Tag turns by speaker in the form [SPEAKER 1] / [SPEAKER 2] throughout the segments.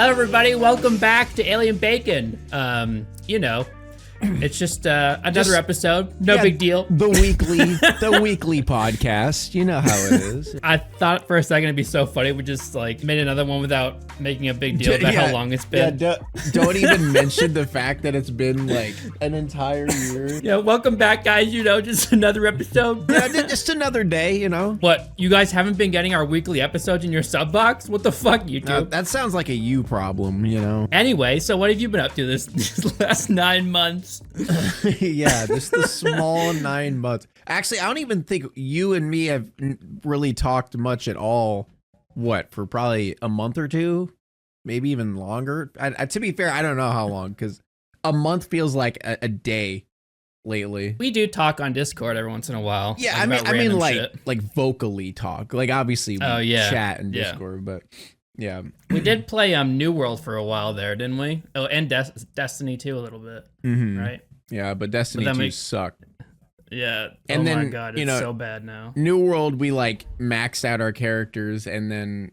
[SPEAKER 1] Hello, everybody. Welcome back to Alienbacon. It's just another episode. No big deal.
[SPEAKER 2] The weekly podcast. You know how it is.
[SPEAKER 1] I thought for a second it'd be so funny we just like made another one without making a big deal about how long it's been.
[SPEAKER 2] Yeah, don't even mention the fact that it's been like an entire year.
[SPEAKER 1] Yeah, welcome back, guys. Just another episode.
[SPEAKER 2] Yeah, just another day.
[SPEAKER 1] What? You guys haven't been getting our weekly episodes in your sub box? What the fuck, YouTube?
[SPEAKER 2] That sounds like a you problem.
[SPEAKER 1] Anyway, so what have you been up to these last 9 months?
[SPEAKER 2] Yeah, just the small 9 months. Actually, I don't even think you and me have really talked much at all. For probably a month or two, maybe even longer. To be fair, I don't know how long, because a month feels like a day lately.
[SPEAKER 1] We do talk on Discord every once in a while.
[SPEAKER 2] Yeah, I mean like vocally talk. Like obviously we chat in Discord, but yeah.
[SPEAKER 1] We did play New World for a while there, didn't we? Oh, and Destiny 2 a little bit, right?
[SPEAKER 2] Yeah, but Destiny 2 sucked.
[SPEAKER 1] Yeah.
[SPEAKER 2] And
[SPEAKER 1] my God, it's so bad now.
[SPEAKER 2] New World, we like maxed out our characters and then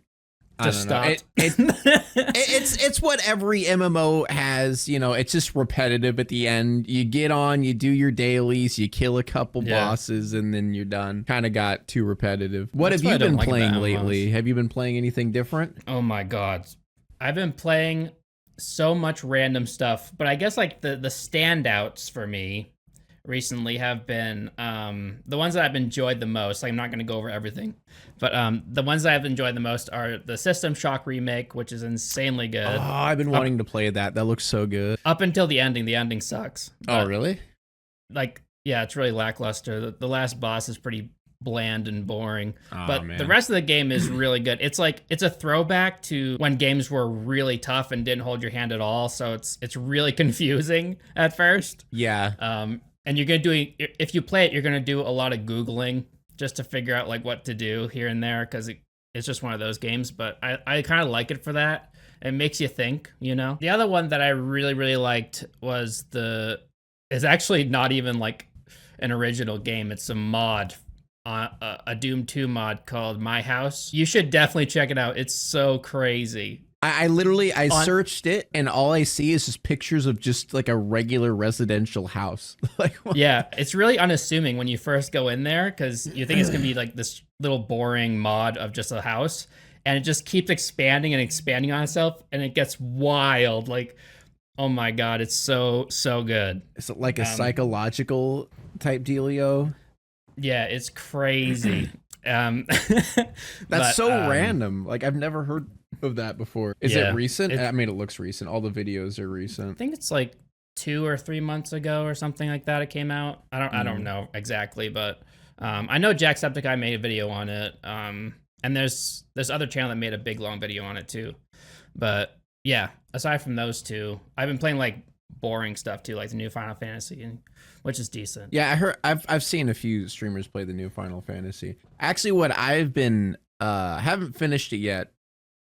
[SPEAKER 1] just stopped.
[SPEAKER 2] It's what every MMO has. It's just repetitive at the end. You get on, you do your dailies, you kill a couple bosses, and then you're done. Kind of got too repetitive. What have you been playing lately? Have you been playing anything different?
[SPEAKER 1] Oh my God, I've been playing so much random stuff, but I guess like the standouts for me recently have been the ones that I've enjoyed the most. I'm not going to go over everything, but the ones that I've enjoyed the most are the System Shock remake, which is insanely good.
[SPEAKER 2] Oh, I've been wanting to play that. That looks so good.
[SPEAKER 1] Up until the ending. The ending sucks.
[SPEAKER 2] Oh, really?
[SPEAKER 1] Like, yeah, it's really lackluster. The last boss is pretty bland and boring, but
[SPEAKER 2] man.
[SPEAKER 1] The rest of the game is really good. It's a throwback to when games were really tough and didn't hold your hand at all, so it's really confusing at first.
[SPEAKER 2] Yeah.
[SPEAKER 1] And you're gonna if you play it, you're gonna do a lot of Googling just to figure out like what to do here and there, because it's just one of those games. But I kind of like it for that. It makes you think, The other one that I really, really liked is actually not even like an original game. It's a mod, a Doom 2 mod called My House. You should definitely check it out. It's so crazy.
[SPEAKER 2] I literally searched it, and all I see is just pictures of just like a regular residential house.
[SPEAKER 1] Yeah, it's really unassuming when you first go in there, because you think it's gonna be like this little boring mod of just a house, and it just keeps expanding and expanding on itself, and it gets wild. Like, oh my God, it's so good.
[SPEAKER 2] Is it like a psychological type dealio?
[SPEAKER 1] Yeah, it's crazy.
[SPEAKER 2] That's so random. Like, I've never heard of that before. Is it recent? I mean, it looks recent. All the videos are recent.
[SPEAKER 1] I think it's like 2 or 3 months ago or something like that. It came out. I don't know exactly, but I know Jacksepticeye made a video on it. And there's other channel that made a big long video on it too. But yeah, aside from those two, I've been playing like boring stuff too, like the new Final Fantasy, which is decent.
[SPEAKER 2] Yeah, I've seen a few streamers play the new Final Fantasy. Actually, what I've been haven't finished it yet.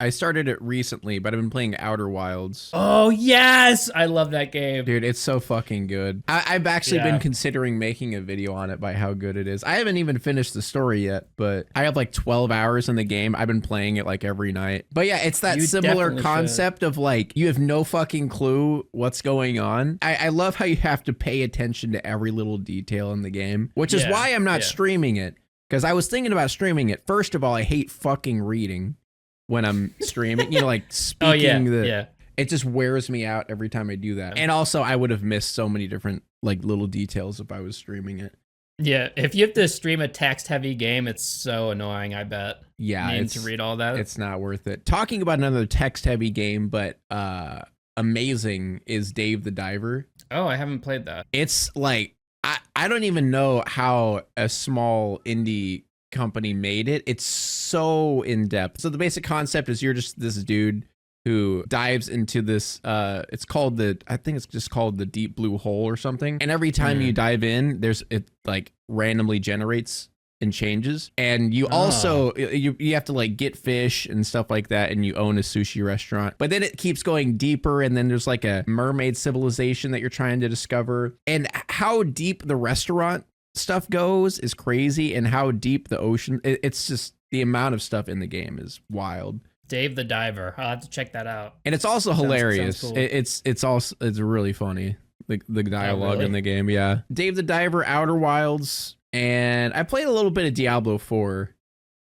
[SPEAKER 2] I started it recently, but I've been playing Outer Wilds.
[SPEAKER 1] Oh, yes! I love that game.
[SPEAKER 2] Dude, it's so fucking good. I've actually been considering making a video on it by how good it is. I haven't even finished the story yet, but I have like 12 hours in the game. I've been playing it like every night. But yeah, it's that similar concept of like, you have no fucking clue what's going on. I love how you have to pay attention to every little detail in the game, which is why I'm not streaming it. Because I was thinking about streaming it. First of all, I hate fucking reading when I'm streaming, like speaking it just wears me out every time I do that. And also I would have missed so many different like little details if I was streaming it.
[SPEAKER 1] Yeah, if you have to stream a text heavy game, it's so annoying, I bet.
[SPEAKER 2] Yeah,
[SPEAKER 1] needing to read all that.
[SPEAKER 2] It's not worth it. Talking about another text heavy game, but amazing, is Dave the Diver.
[SPEAKER 1] Oh, I haven't played that.
[SPEAKER 2] It's like I don't even know how a small indie company made it. It's so in depth. So the basic concept is you're just this dude who dives into this I think it's just called the deep blue hole or something, and every time you dive in, it like randomly generates and changes, and you also you have to like get fish and stuff like that, and you own a sushi restaurant, but then it keeps going deeper, and then there's like a mermaid civilization that you're trying to discover, and how deep the restaurant stuff goes is crazy, and how deep the ocean, it's just the amount of stuff in the game is wild.
[SPEAKER 1] Dave the Diver. I'll have to check that out.
[SPEAKER 2] And it's also hilarious.
[SPEAKER 1] Cool.
[SPEAKER 2] It's really funny. The dialogue in the game, yeah. Dave the Diver, Outer Wilds, and I played a little bit of Diablo 4.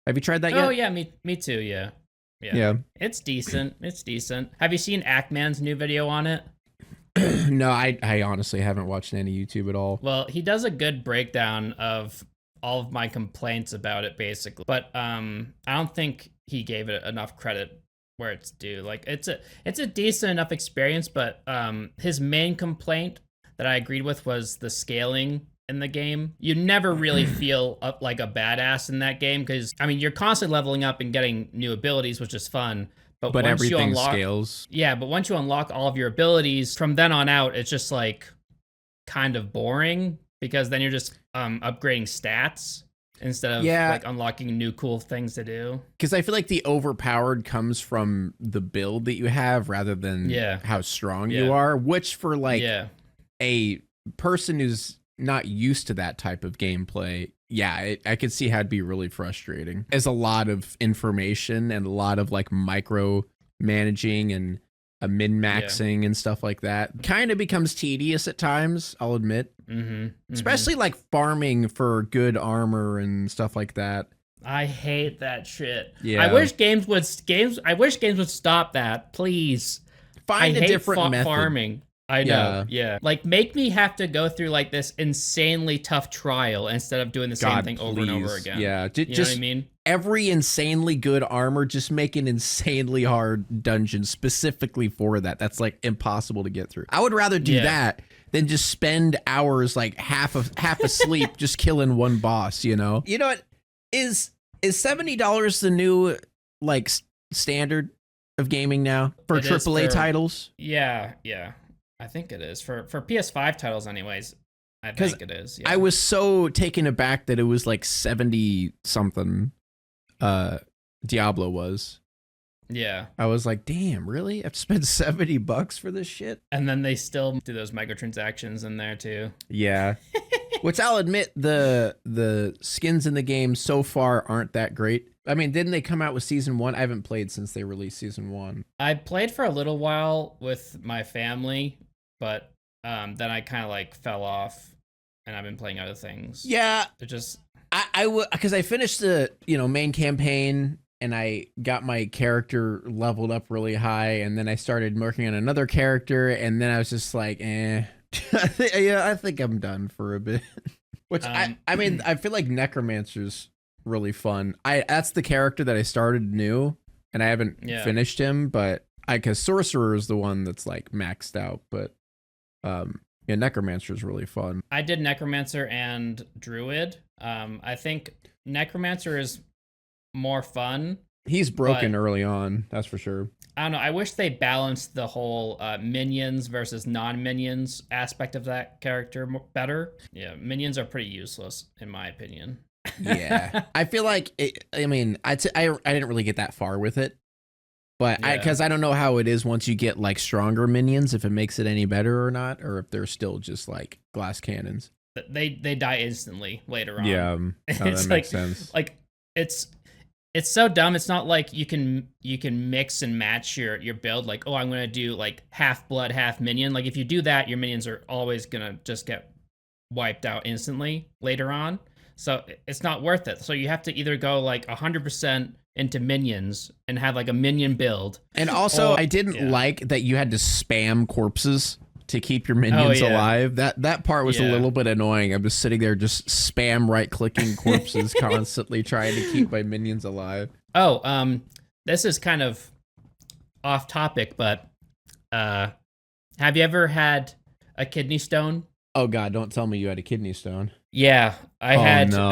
[SPEAKER 2] Have you tried that yet?
[SPEAKER 1] Oh yeah, me too. Yeah. It's decent. Have you seen Ackman's new video on it?
[SPEAKER 2] No, I honestly haven't watched any YouTube at all.
[SPEAKER 1] Well, he does a good breakdown of all of my complaints about it, basically. But I don't think he gave it enough credit where it's due. Like it's a decent enough experience, but his main complaint that I agreed with was the scaling in the game. You never really feel like a badass in that game because I mean you're constantly leveling up and getting new abilities, which is fun. But once
[SPEAKER 2] everything scales.
[SPEAKER 1] Yeah, but once you unlock all of your abilities, from then on out, it's just like kind of boring because then you're just upgrading stats instead of like unlocking new cool things to do.
[SPEAKER 2] Because I feel like the overpowered comes from the build that you have rather than how strong you are, which for like a person who's not used to that type of gameplay, I could see how it'd be really frustrating. There's a lot of information and a lot of like micro managing and a min-maxing and stuff like that. Kind of becomes tedious at times, I'll admit. Especially like farming for good armor and stuff like that.
[SPEAKER 1] I hate that shit.
[SPEAKER 2] Yeah.
[SPEAKER 1] I wish games would stop that, please.
[SPEAKER 2] Find a different method.
[SPEAKER 1] Farming. I know, yeah. Like, make me have to go through, like, this insanely tough trial instead of doing the same thing over and over again.
[SPEAKER 2] Yeah,
[SPEAKER 1] you know what I mean?
[SPEAKER 2] Every insanely good armor, just make an insanely hard dungeon specifically for that. That's, like, impossible to get through. I would rather do that than just spend hours, like, half asleep just killing one boss, you know? You know what? Is $70 the new, like, standard of gaming now for AAA titles?
[SPEAKER 1] Yeah. I think it is for PS5 titles, anyways. I think it is. Yeah.
[SPEAKER 2] I was so taken aback that it was like 70 something. Diablo was.
[SPEAKER 1] Yeah.
[SPEAKER 2] I was like, damn, really? I have to spend $70 for this shit?
[SPEAKER 1] And then they still do those microtransactions in there too.
[SPEAKER 2] Yeah. Which I'll admit, the skins in the game so far aren't that great. I mean, didn't they come out with season 1? I haven't played since they released season 1.
[SPEAKER 1] I played for a little while with my family, but then I kind of like fell off, and I've been playing other things.
[SPEAKER 2] Yeah,
[SPEAKER 1] it just
[SPEAKER 2] because I finished the main campaign and I got my character leveled up really high, and then I started working on another character, and then I was just like, I think I'm done for a bit. Which I mean, I feel like Necromancer's really fun. That's the character that I started new, and I haven't finished him, but because Sorcerer is the one that's like maxed out, but Necromancer is really fun.
[SPEAKER 1] I did Necromancer and Druid. I think Necromancer is more fun.
[SPEAKER 2] He's broken early on, that's for sure.
[SPEAKER 1] I don't know. I wish they balanced the whole minions versus non-minions aspect of that character better. Yeah, minions are pretty useless, in my opinion.
[SPEAKER 2] Yeah, I feel like I didn't really get that far with it, but because I don't know how it is once you get like stronger minions, if it makes it any better or not, or if they're still just like glass cannons.
[SPEAKER 1] They die instantly later on.
[SPEAKER 2] Yeah, that makes sense.
[SPEAKER 1] Like it's so dumb. It's not like you can mix and match your build. Like, oh, I'm gonna do like half blood, half minion. Like if you do that, your minions are always gonna just get wiped out instantly later on. So it's not worth it. So you have to either go like 100% into minions and have like a minion build.
[SPEAKER 2] And also, I didn't like that you had to spam corpses to keep your minions alive. That part was a little bit annoying. I'm just sitting there just spam right-clicking corpses constantly trying to keep my minions alive.
[SPEAKER 1] Oh, this is kind of off topic, but have you ever had a kidney stone?
[SPEAKER 2] Oh God, don't tell me you had a kidney stone.
[SPEAKER 1] Yeah, I had.
[SPEAKER 2] No.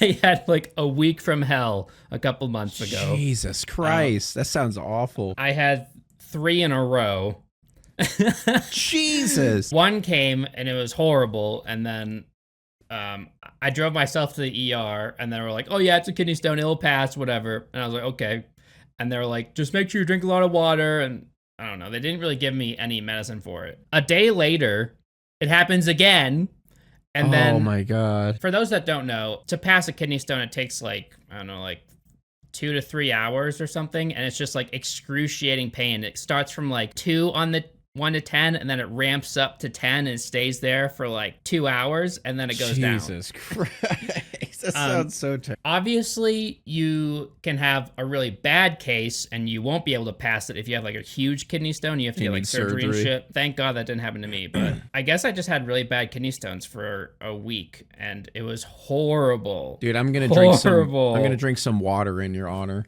[SPEAKER 1] I had like a week from hell a couple months ago.
[SPEAKER 2] Jesus Christ, that sounds awful.
[SPEAKER 1] I had 3 in a row.
[SPEAKER 2] Jesus.
[SPEAKER 1] One came and it was horrible, and then I drove myself to the ER, and they were like, "Oh yeah, it's a kidney stone. It'll pass, whatever." And I was like, "Okay." And they were like, "Just make sure you drink a lot of water." And I don't know. They didn't really give me any medicine for it. A day later, it happens again. And then,
[SPEAKER 2] oh my God.
[SPEAKER 1] For those that don't know, to pass a kidney stone, it takes like, I don't know, like 2 to 3 hours or something, and it's just like excruciating pain. It starts from like 2 on the 1 to 10, and then it ramps up to 10 and stays there for like 2 hours, and then it goes down.
[SPEAKER 2] Jesus Christ. That sounds so terrible.
[SPEAKER 1] Obviously, you can have a really bad case, and you won't be able to pass it if you have like a huge kidney stone. You have to get like surgery and shit. Thank God that didn't happen to me, but I guess I just had really bad kidney stones for a week, and it was horrible.
[SPEAKER 2] Dude, I'm gonna drink some water in your honor.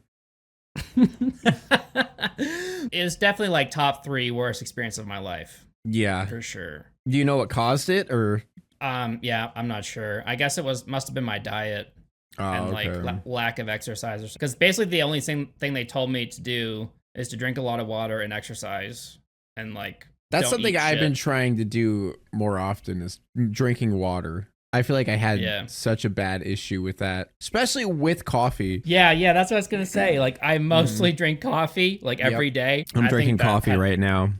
[SPEAKER 1] It was definitely like top 3 worst experience of my life.
[SPEAKER 2] Yeah,
[SPEAKER 1] for sure.
[SPEAKER 2] Do you know what caused it, or?
[SPEAKER 1] Yeah, I'm not sure. I guess it must have been my diet and like lack of exercise. Because basically the only thing they told me to do is to drink a lot of water and exercise, and like
[SPEAKER 2] that's something I've been trying to do more often is drinking water. I feel like I had such a bad issue with that, especially with coffee.
[SPEAKER 1] Yeah, that's what I was gonna say. Like, I mostly drink coffee like every day.
[SPEAKER 2] I'm drinking coffee right now.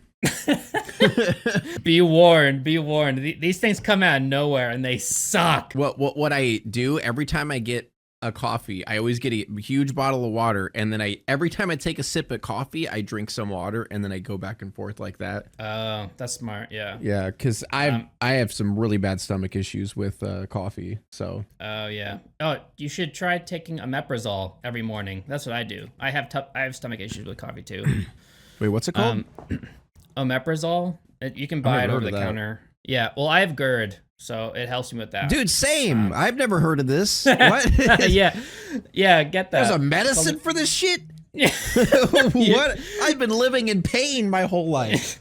[SPEAKER 1] Be warned. These things come out of nowhere and they suck.
[SPEAKER 2] What I do every time I get a coffee, I always get a huge bottle of water, and then every time I take a sip of coffee, I drink some water, and then I go back and forth like that.
[SPEAKER 1] Oh, that's smart. Yeah.
[SPEAKER 2] Yeah, because I have some really bad stomach issues with coffee. So. Oh
[SPEAKER 1] yeah. Oh, you should try taking omeprazole every morning. That's what I do. I have stomach issues with coffee too.
[SPEAKER 2] Wait, what's it called?
[SPEAKER 1] Omeprazole. You can buy it over the counter. Yeah. Well, I have GERD. So it helps me with that.
[SPEAKER 2] Dude, same. I've never heard of this. What?
[SPEAKER 1] Yeah, get that.
[SPEAKER 2] There's a medicine for this shit? What? I've been living in pain my whole life.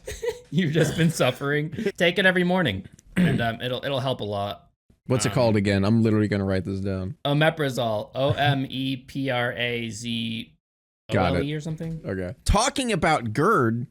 [SPEAKER 1] You've just been suffering. Take it every morning, and it'll help a lot.
[SPEAKER 2] What's it called again? I'm literally going to write this down.
[SPEAKER 1] Omeprazole. Omeprazole or something.
[SPEAKER 2] Okay. Talking about GERD,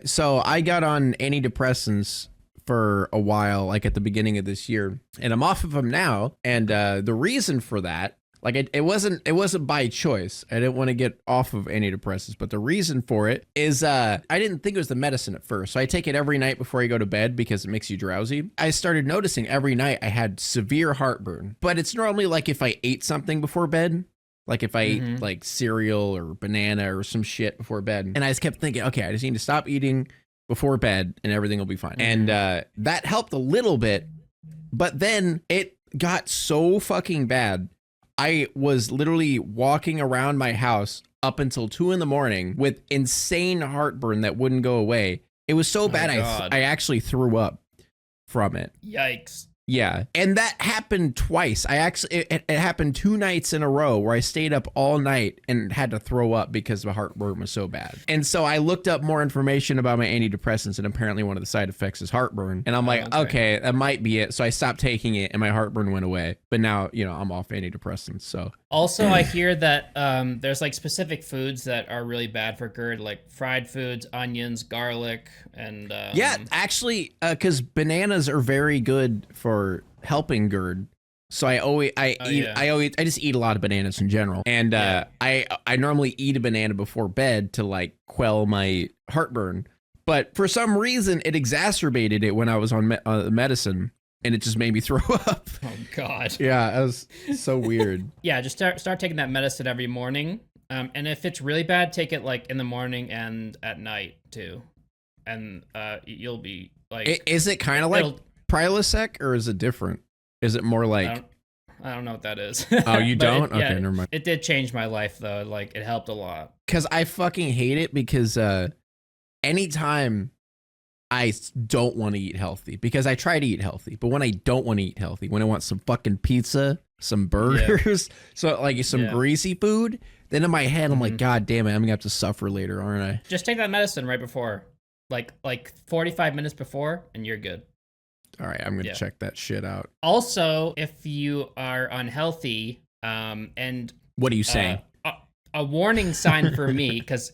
[SPEAKER 2] so I got on antidepressants for a while, like at the beginning of this year, and I'm off of them now. And the reason for that, like it wasn't by choice. I didn't want to get off of antidepressants, but the reason for it is I didn't think it was the medicine at first. So I take it every night before I go to bed because it makes you drowsy. I started noticing every night I had severe heartburn, but it's normally like if I ate something before bed. Like if I ate like cereal or banana or some shit before bed. And I just kept thinking, okay, I just need to stop eating before bed and everything will be fine. And that helped a little bit, but then it got so fucking bad. I was literally walking around my house up until 2 a.m. with insane heartburn that wouldn't go away. It was so bad I actually threw up from it.
[SPEAKER 1] Yikes.
[SPEAKER 2] Yeah, and that happened twice. It happened 2 nights in a row where I stayed up all night and had to throw up because the heartburn was so bad. And so I looked up more information about my antidepressants, and apparently one of the side effects is heartburn. And I'm like, okay, that might be it. So I stopped taking it, and my heartburn went away. But now, I'm off antidepressants. So
[SPEAKER 1] also, I hear that there's like specific foods that are really bad for GERD, like fried foods, onions, garlic, and
[SPEAKER 2] yeah, actually, because bananas are very good for helping GERD. So I just eat a lot of bananas in general. And I normally eat a banana before bed to like quell my heartburn. But for some reason, it exacerbated it when I was on medicine, and it just made me throw up.
[SPEAKER 1] Oh God.
[SPEAKER 2] Yeah, it was so weird.
[SPEAKER 1] Yeah, just start taking that medicine every morning. And if it's really bad, take it like in the morning and at night too. And you'll be like...
[SPEAKER 2] Is it kind of like Prilosec, or is it different? Is it more like...
[SPEAKER 1] I don't know what that is.
[SPEAKER 2] Oh, you don't? Okay, never mind.
[SPEAKER 1] It did change my life, though. Like, it helped a lot.
[SPEAKER 2] Because I fucking hate it because anytime I don't want to eat healthy, because I try to eat healthy, but when I don't want to eat healthy, when I want some fucking pizza, some burgers, so like some greasy food, then in my head, I'm like, God damn it, I'm going to have to suffer later, aren't I?
[SPEAKER 1] Just take that medicine right before. Like 45 minutes before, and you're good.
[SPEAKER 2] All right, I'm going to check that shit out.
[SPEAKER 1] Also, if you are unhealthy, and...
[SPEAKER 2] What are you saying?
[SPEAKER 1] A warning sign for me, because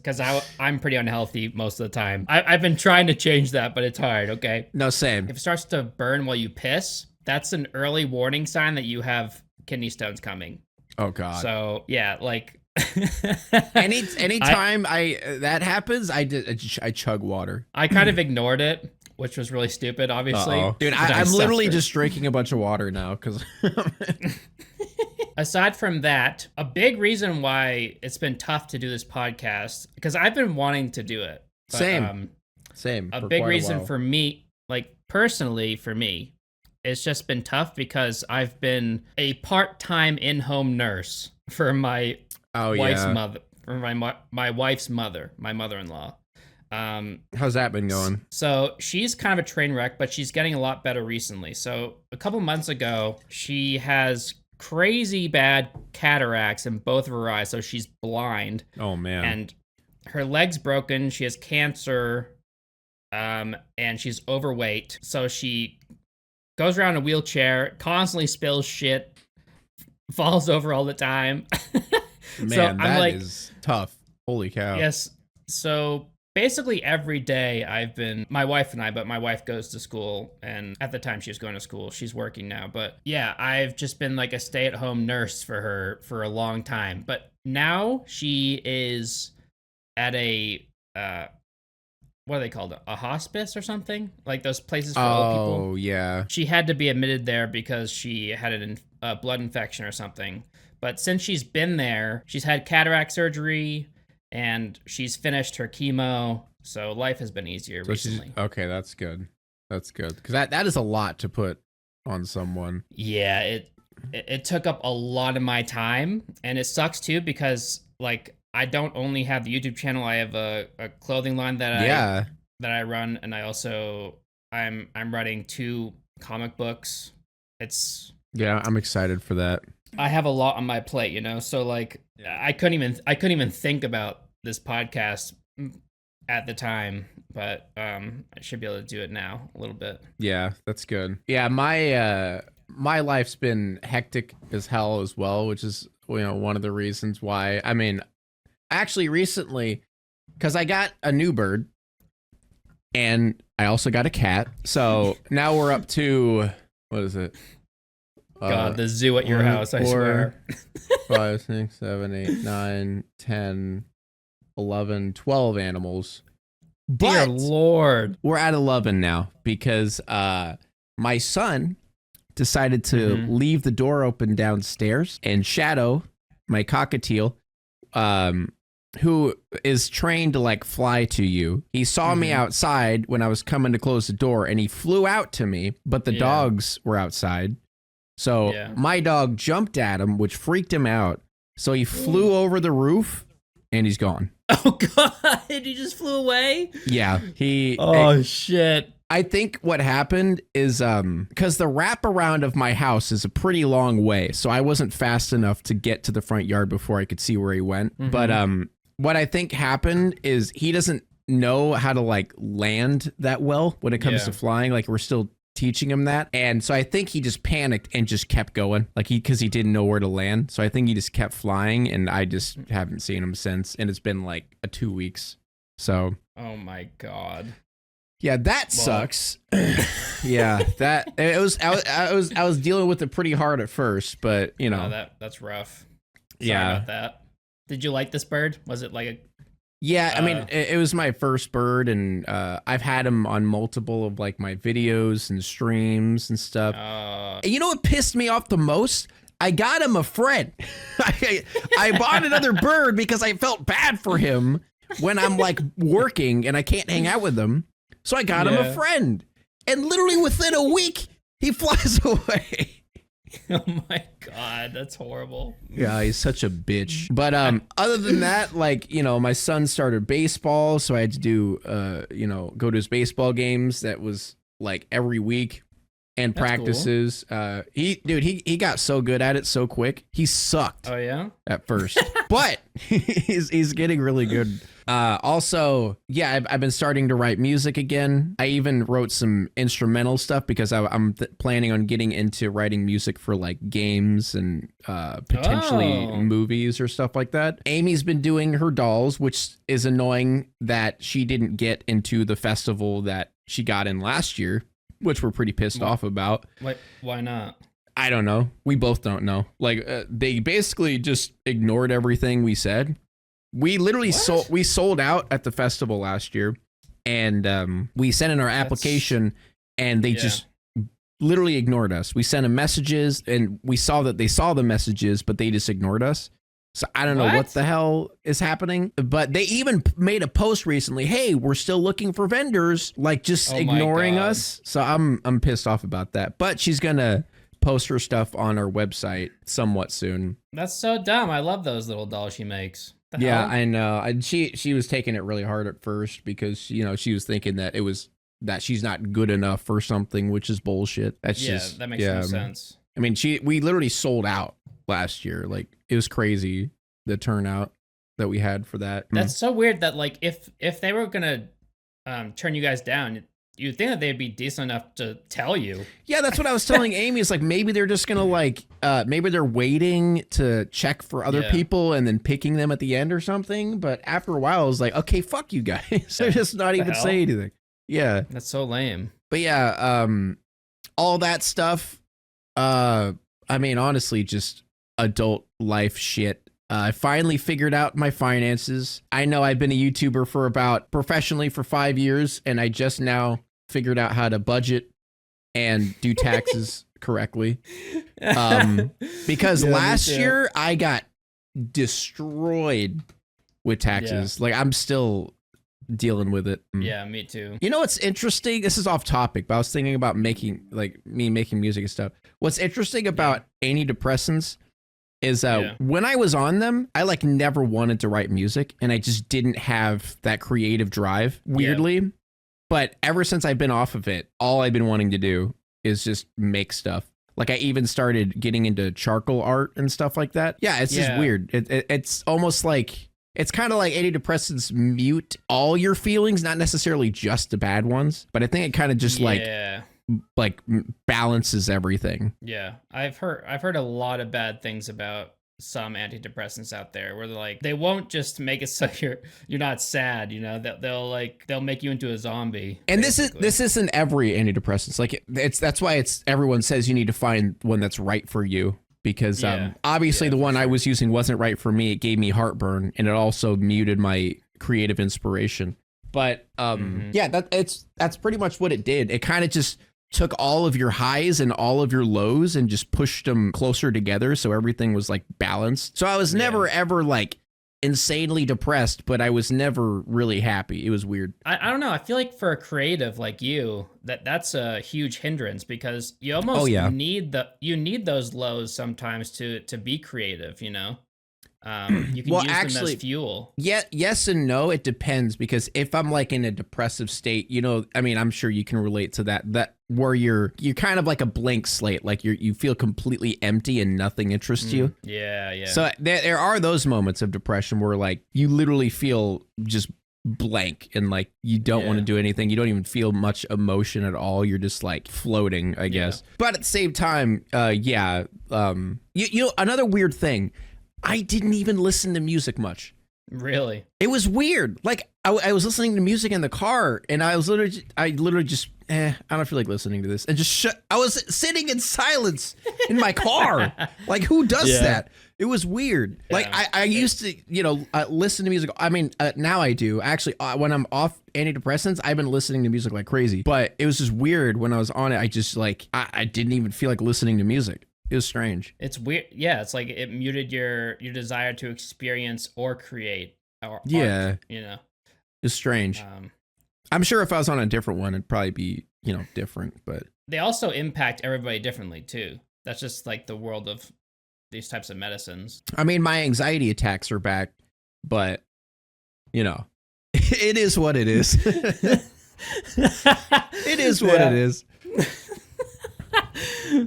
[SPEAKER 1] I'm pretty unhealthy most of the time. I've been trying to change that, but it's hard, okay?
[SPEAKER 2] No, same.
[SPEAKER 1] If it starts to burn while you piss, that's an early warning sign that you have kidney stones coming.
[SPEAKER 2] Oh, God.
[SPEAKER 1] So, yeah, like...
[SPEAKER 2] Anytime that happens, I chug water.
[SPEAKER 1] I kind of ignored it, which was really stupid, obviously.
[SPEAKER 2] Dude, I'm literally just drinking a bunch of water now because
[SPEAKER 1] aside from that, a big reason why it's been tough to do this podcast, because I've been wanting to do it. But,
[SPEAKER 2] Same.
[SPEAKER 1] A big reason for me, like personally for me, it's just been tough because I've been a part-time in-home nurse for my wife's mother, for my wife's mother, my mother-in-law.
[SPEAKER 2] How's that been going?
[SPEAKER 1] So she's kind of a train wreck, but she's getting a lot better recently. So a couple months ago, she has crazy bad cataracts in both of her eyes, so she's blind.
[SPEAKER 2] Oh man.
[SPEAKER 1] And her leg's broken, she has cancer, and she's overweight. So she goes around in a wheelchair, constantly spills shit, falls over all the time.
[SPEAKER 2] Man,
[SPEAKER 1] so
[SPEAKER 2] that is tough. Holy cow.
[SPEAKER 1] Yes. So basically every day my wife and I, but my wife goes to school, and at the time she was going to school, she's working now. But yeah, I've just been like a stay-at-home nurse for her for a long time. But now she is at a, what are they called? A hospice or something? Like those places for old people?
[SPEAKER 2] Oh, yeah.
[SPEAKER 1] She had to be admitted there because she had a blood infection or something. But since she's been there, she's had cataract surgery, and she's finished her chemo, so life has been easier recently.
[SPEAKER 2] Okay, that's good. That's good. Because that is a lot to put on someone.
[SPEAKER 1] Yeah, it took up a lot of my time, and it sucks too because like I don't only have the YouTube channel, I have a clothing line that I run, and I also I'm writing 2 comic books.
[SPEAKER 2] Yeah, I'm excited for that.
[SPEAKER 1] I have a lot on my plate, you know, so like I couldn't even think about this podcast at the time, but I should be able to do it now a little bit.
[SPEAKER 2] Yeah, that's good. Yeah, my life's been hectic as hell as well, which is, you know, one of the reasons why. I mean, actually recently, because I got a new bird and I also got a cat, so now we're up to, what is it?
[SPEAKER 1] God, the zoo at your house, I swear.
[SPEAKER 2] 5, 6, 7, 8, 9, 10, 11, 12 animals. But
[SPEAKER 1] dear Lord.
[SPEAKER 2] We're at 11 now because my son decided to leave the door open downstairs, and Shadow, my cockatiel, who is trained to like fly to you, he saw me outside when I was coming to close the door, and he flew out to me, but the dogs were outside. So my dog jumped at him, which freaked him out. So he flew over the roof, and he's gone.
[SPEAKER 1] Oh, God. He just flew away?
[SPEAKER 2] Yeah.
[SPEAKER 1] Shit.
[SPEAKER 2] I think what happened is because the wraparound of my house is a pretty long way, so I wasn't fast enough to get to the front yard before I could see where he went. But what I think happened is he doesn't know how to like land that well when it comes to flying. Like we're still teaching him that, and so I think he just panicked and just kept going, like because he didn't know where to land. So I think he just kept flying, and I just haven't seen him since, and it's been like 2 weeks. So
[SPEAKER 1] oh my God.
[SPEAKER 2] Yeah, that sucks. Yeah, that it was. I was dealing with it pretty hard at first, but you know
[SPEAKER 1] that's rough. Sorry about that. Did you like this bird? Was it like a?
[SPEAKER 2] Yeah, I mean, it was my first bird, and I've had him on multiple of like my videos and streams and stuff. And you know what pissed me off the most? I got him a friend. I bought another bird because I felt bad for him when I'm like working and I can't hang out with him. So I got him a friend, and literally within a week, he flies away.
[SPEAKER 1] Oh my God, that's horrible.
[SPEAKER 2] Yeah, he's such a bitch. But other than that, like, you know, my son started baseball, so I had to do, you know, go to his baseball games. That was like every week, and that's practices. Cool. He got so good at it so quick. He sucked.
[SPEAKER 1] Oh yeah,
[SPEAKER 2] at first, but he's getting really good. Also, yeah, I've been starting to write music again. I even wrote some instrumental stuff because I'm planning on getting into writing music for like games and potentially movies or stuff like that. Amy's been doing her dolls, which is annoying that she didn't get into the festival that she got in last year, which we're pretty pissed off about.
[SPEAKER 1] Why not?
[SPEAKER 2] I don't know. We both don't know. Like they basically just ignored everything we said. We literally sold out at the festival last year, and we sent in our application, and they just literally ignored us. We sent them messages, and we saw that they saw the messages, but they just ignored us. So I don't know what the hell is happening, but they even made a post recently. Hey, we're still looking for vendors, like just ignoring us. So I'm pissed off about that. But she's gonna post her stuff on our website somewhat soon.
[SPEAKER 1] That's so dumb. I love those little dolls she makes.
[SPEAKER 2] Yeah, I know. And she was taking it really hard at first because she was thinking that it was that she's not good enough for something, which is bullshit. That's just
[SPEAKER 1] that makes no sense.
[SPEAKER 2] I mean, we literally sold out last year. Like, it was crazy the turnout that we had for that.
[SPEAKER 1] That's so weird that like if they were gonna turn you guys down, you'd think that they'd be decent enough to tell you.
[SPEAKER 2] Yeah, that's what I was telling Amy. Is like maybe they're just gonna like maybe they're waiting to check for other people and then picking them at the end or something. But after a while, I was like, okay, fuck you guys. They're just not even saying anything. Yeah,
[SPEAKER 1] that's so lame.
[SPEAKER 2] But yeah, all that stuff. I mean, honestly, just adult life shit. I finally figured out my finances. I know I've been a YouTuber professionally for 5 years, and I just now figured out how to budget and do taxes correctly. Because last year I got destroyed with taxes. Like, I'm still dealing with it.
[SPEAKER 1] Yeah, me too.
[SPEAKER 2] You know what's interesting? This is off topic, but I was thinking about making music and stuff. What's interesting about antidepressants is when I was on them, I like never wanted to write music, and I just didn't have that creative drive, weirdly. But ever since I've been off of it, all I've been wanting to do is just make stuff. Like, I even started getting into charcoal art and stuff like that. Yeah, it's just weird. It's almost like, it's kind of like antidepressants mute all your feelings, not necessarily just the bad ones, but I think it kind of just like balances everything.
[SPEAKER 1] Yeah, I've heard a lot of bad things about some antidepressants out there, where they're like, they won't just make it so you're not sad, they'll make you into a zombie.
[SPEAKER 2] And basically. this isn't every antidepressants. Like, that's why everyone says you need to find one that's right for you, because obviously the one I was using wasn't right for me. It gave me heartburn, and it also muted my creative inspiration. But that's pretty much what it did. It kind of just took all of your highs and all of your lows and just pushed them closer together, so everything was like balanced. So I was never ever like insanely depressed, but I was never really happy. It was weird.
[SPEAKER 1] I don't know. I feel like for a creative like you, that's a huge hindrance, because you almost need those lows sometimes to be creative, You can use them as fuel.
[SPEAKER 2] Yeah, yes and no. It depends, because if I'm like in a depressive state, I mean, I'm sure you can relate to that where you're kind of like a blank slate, like you feel completely empty and nothing interests you.
[SPEAKER 1] Yeah.
[SPEAKER 2] So there are those moments of depression where like you literally feel just blank and like you don't want to do anything. You don't even feel much emotion at all. You're just like floating, I guess. But at the same time, another weird thing, I didn't even listen to music much.
[SPEAKER 1] Really?
[SPEAKER 2] It was weird. Like, I was listening to music in the car, and I literally just, I don't feel like listening to this. And just I was sitting in silence in my car. Like, who does that? It was weird. Yeah. Like, I used to, listen to music. I mean, now I do. Actually, when I'm off antidepressants, I've been listening to music like crazy. But it was just weird when I was on it. I just, like, I didn't even feel like listening to music. It was strange.
[SPEAKER 1] It's weird. Yeah, it's like it muted your desire to experience or create art,
[SPEAKER 2] It's strange. I'm sure if I was on a different one, it'd probably be, different, but
[SPEAKER 1] they also impact everybody differently too. That's just like the world of these types of medicines.
[SPEAKER 2] I mean, my anxiety attacks are back, but it is what it is. It is what it is.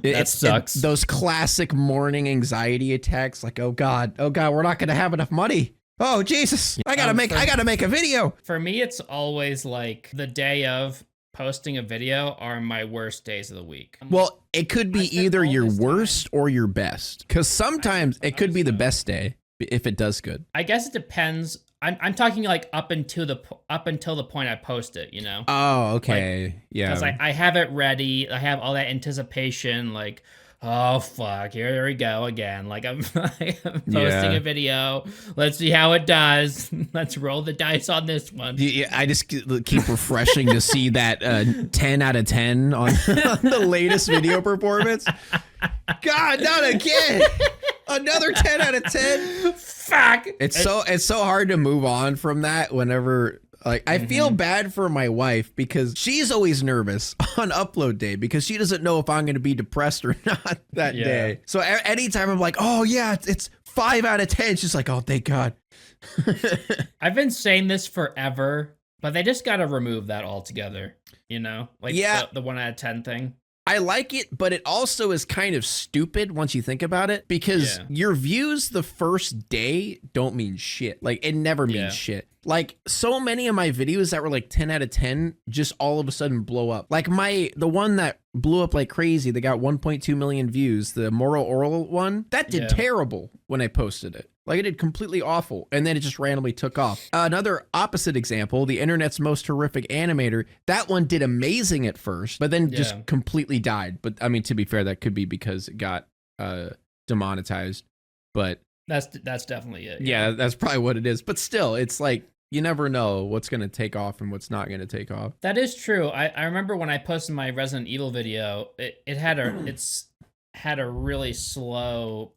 [SPEAKER 1] That sucks.
[SPEAKER 2] Those classic morning anxiety attacks, like, oh god, we're not gonna have enough money. Oh Jesus, I gotta make a video.
[SPEAKER 1] For me, it's always like the day of posting a video are my worst days of the week.
[SPEAKER 2] Well, it could be either your worst or your best, because sometimes it could be the best day if it does good.
[SPEAKER 1] I guess it depends I'm talking like up until the point I post it, you know.
[SPEAKER 2] Oh, okay.
[SPEAKER 1] Like,
[SPEAKER 2] Yeah.
[SPEAKER 1] because I have it ready. I have all that anticipation. Like, oh fuck, here we go again. Like I'm posting a video. Let's see how it does. Let's roll the dice on this one.
[SPEAKER 2] Yeah, I just keep refreshing to see that 10 out of 10 on the latest video performance. God, not again. Another 10 out of 10.
[SPEAKER 1] Fuck.
[SPEAKER 2] It's so hard to move on from that whenever, like, I feel bad for my wife because she's always nervous on upload day because she doesn't know if I'm going to be depressed or not that day. So anytime I'm like, oh yeah, it's 5 out of 10, she's like, oh, thank God.
[SPEAKER 1] I've been saying this forever, but they just got to remove that altogether, you know? Like the 1 out of 10 thing.
[SPEAKER 2] I like it, but it also is kind of stupid once you think about it because your views the first day don't mean shit. Like, it never means shit. Like, so many of my videos that were like 10 out of 10 just all of a sudden blow up. Like the one that blew up like crazy, they got 1.2 million views, the moral oral one, that did terrible when I posted it. Like, it did completely awful, and then it just randomly took off. Another opposite example, the internet's most horrific animator, that one did amazing at first, but then just completely died. But, I mean, to be fair, that could be because it got demonetized, but...
[SPEAKER 1] That's definitely it.
[SPEAKER 2] Yeah, that's probably what it is. But still, it's like, you never know what's going to take off and what's not going to take off.
[SPEAKER 1] That is true. I remember when I posted my Resident Evil video, it had a really slow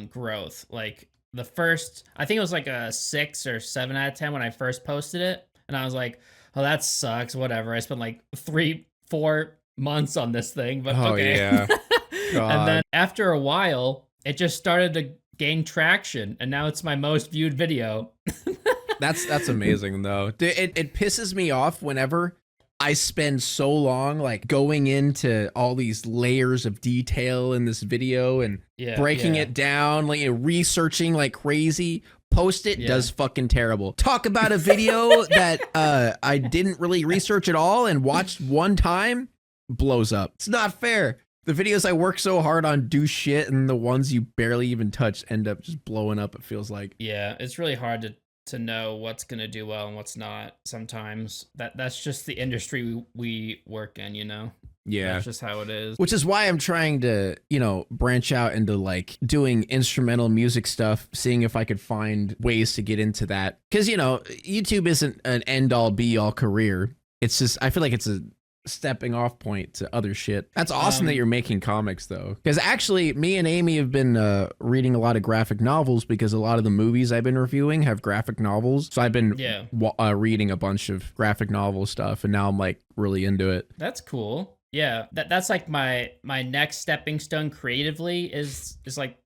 [SPEAKER 1] growth. Like, the first, I think it was like a 6 or 7 out of 10 when I first posted it, and I was like, oh, that sucks, whatever. I spent like 3-4 months on this thing, but okay.
[SPEAKER 2] Yeah.
[SPEAKER 1] And then after a while, it just started to gain traction, and now it's my most viewed video.
[SPEAKER 2] That's amazing though. It pisses me off whenever I spend so long like going into all these layers of detail in this video and breaking it down, like researching like crazy. Post it does fucking terrible. Talk about a video that I didn't really research at all and watched one time, blows up. It's not fair. The videos I work so hard on do shit, and the ones you barely even touch end up just blowing up, it feels like.
[SPEAKER 1] Yeah, it's really hard to know what's going to do well and what's not sometimes. That's just the industry we work in, you know?
[SPEAKER 2] Yeah.
[SPEAKER 1] That's just how it is.
[SPEAKER 2] Which is why I'm trying to, you know, branch out into like doing instrumental music stuff, seeing if I could find ways to get into that. Because, you know, YouTube isn't an end-all be-all career. It's just, I feel like it's a stepping off point to other shit. That's awesome that you're making comics though, because actually me and Amy have been reading a lot of graphic novels because a lot of the movies I've been reviewing have graphic novels, so I've been reading a bunch of graphic novel stuff, and now I'm like really into it.
[SPEAKER 1] That's cool. Yeah, that's like my next stepping stone creatively is like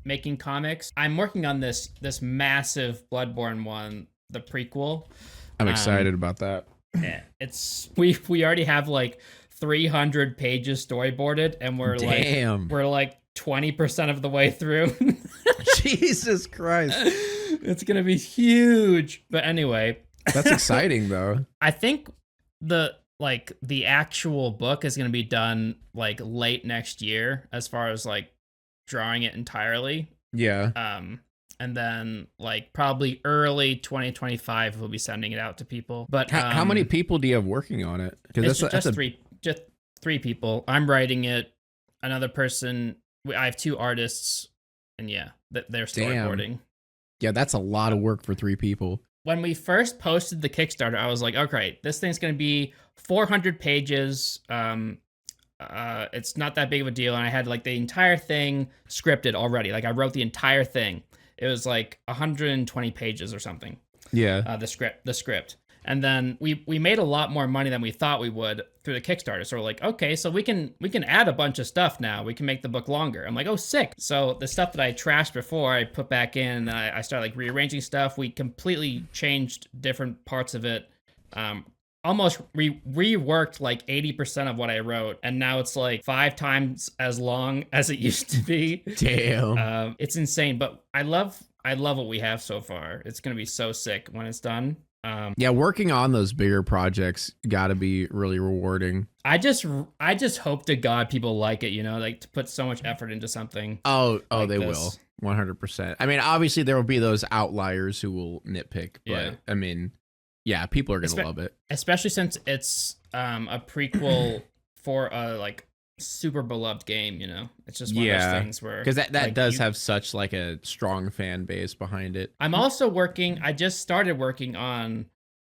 [SPEAKER 1] making comics. I'm working on this massive Bloodborne one, the prequel.
[SPEAKER 2] I'm excited about that.
[SPEAKER 1] Yeah, we already have like 300 pages storyboarded, and we're like 20% of the way through.
[SPEAKER 2] Jesus Christ.
[SPEAKER 1] It's gonna be huge. But anyway,
[SPEAKER 2] that's exciting though.
[SPEAKER 1] I think the actual book is gonna be done like late next year as far as like drawing it entirely.
[SPEAKER 2] Yeah.
[SPEAKER 1] And then like probably early 2025 we'll be sending it out to people. But
[SPEAKER 2] how many people do you have working on it?
[SPEAKER 1] Because that's just three people. I'm writing it. Another person. I have 2 artists, and they're storyboarding. Damn.
[SPEAKER 2] Yeah, that's a lot of work for 3 people.
[SPEAKER 1] When we first posted the Kickstarter, I was like, okay, this thing's gonna be 400 pages. It's not that big of a deal, and I had like the entire thing scripted already. Like I wrote the entire thing. It was like 120 pages or something.
[SPEAKER 2] Yeah.
[SPEAKER 1] The script. And then we made a lot more money than we thought we would through the Kickstarter. So we're like, okay, so we can add a bunch of stuff now. We can make the book longer. I'm like, oh, sick. So the stuff that I trashed before, I put back in, and I started like rearranging stuff. We completely changed different parts of it. Almost reworked like 80% of what I wrote, and now it's like 5 times as long as it used to be.
[SPEAKER 2] Damn.
[SPEAKER 1] It's insane, but I love what we have so far. It's gonna be so sick when it's done.
[SPEAKER 2] Yeah, working on those bigger projects gotta be really rewarding.
[SPEAKER 1] I just hope to God people like it, you know, like to put so much effort into something.
[SPEAKER 2] Oh,
[SPEAKER 1] like
[SPEAKER 2] they
[SPEAKER 1] this.
[SPEAKER 2] will. 100%. I mean, obviously there will be those outliers who will nitpick, but
[SPEAKER 1] Yeah.
[SPEAKER 2] I mean, yeah, people are gonna love it,
[SPEAKER 1] especially since it's a prequel for a like super beloved game. You know, it's just one of those things where
[SPEAKER 2] because that
[SPEAKER 1] like,
[SPEAKER 2] does have such like a strong fan base behind it.
[SPEAKER 1] I'm also working. I just started working on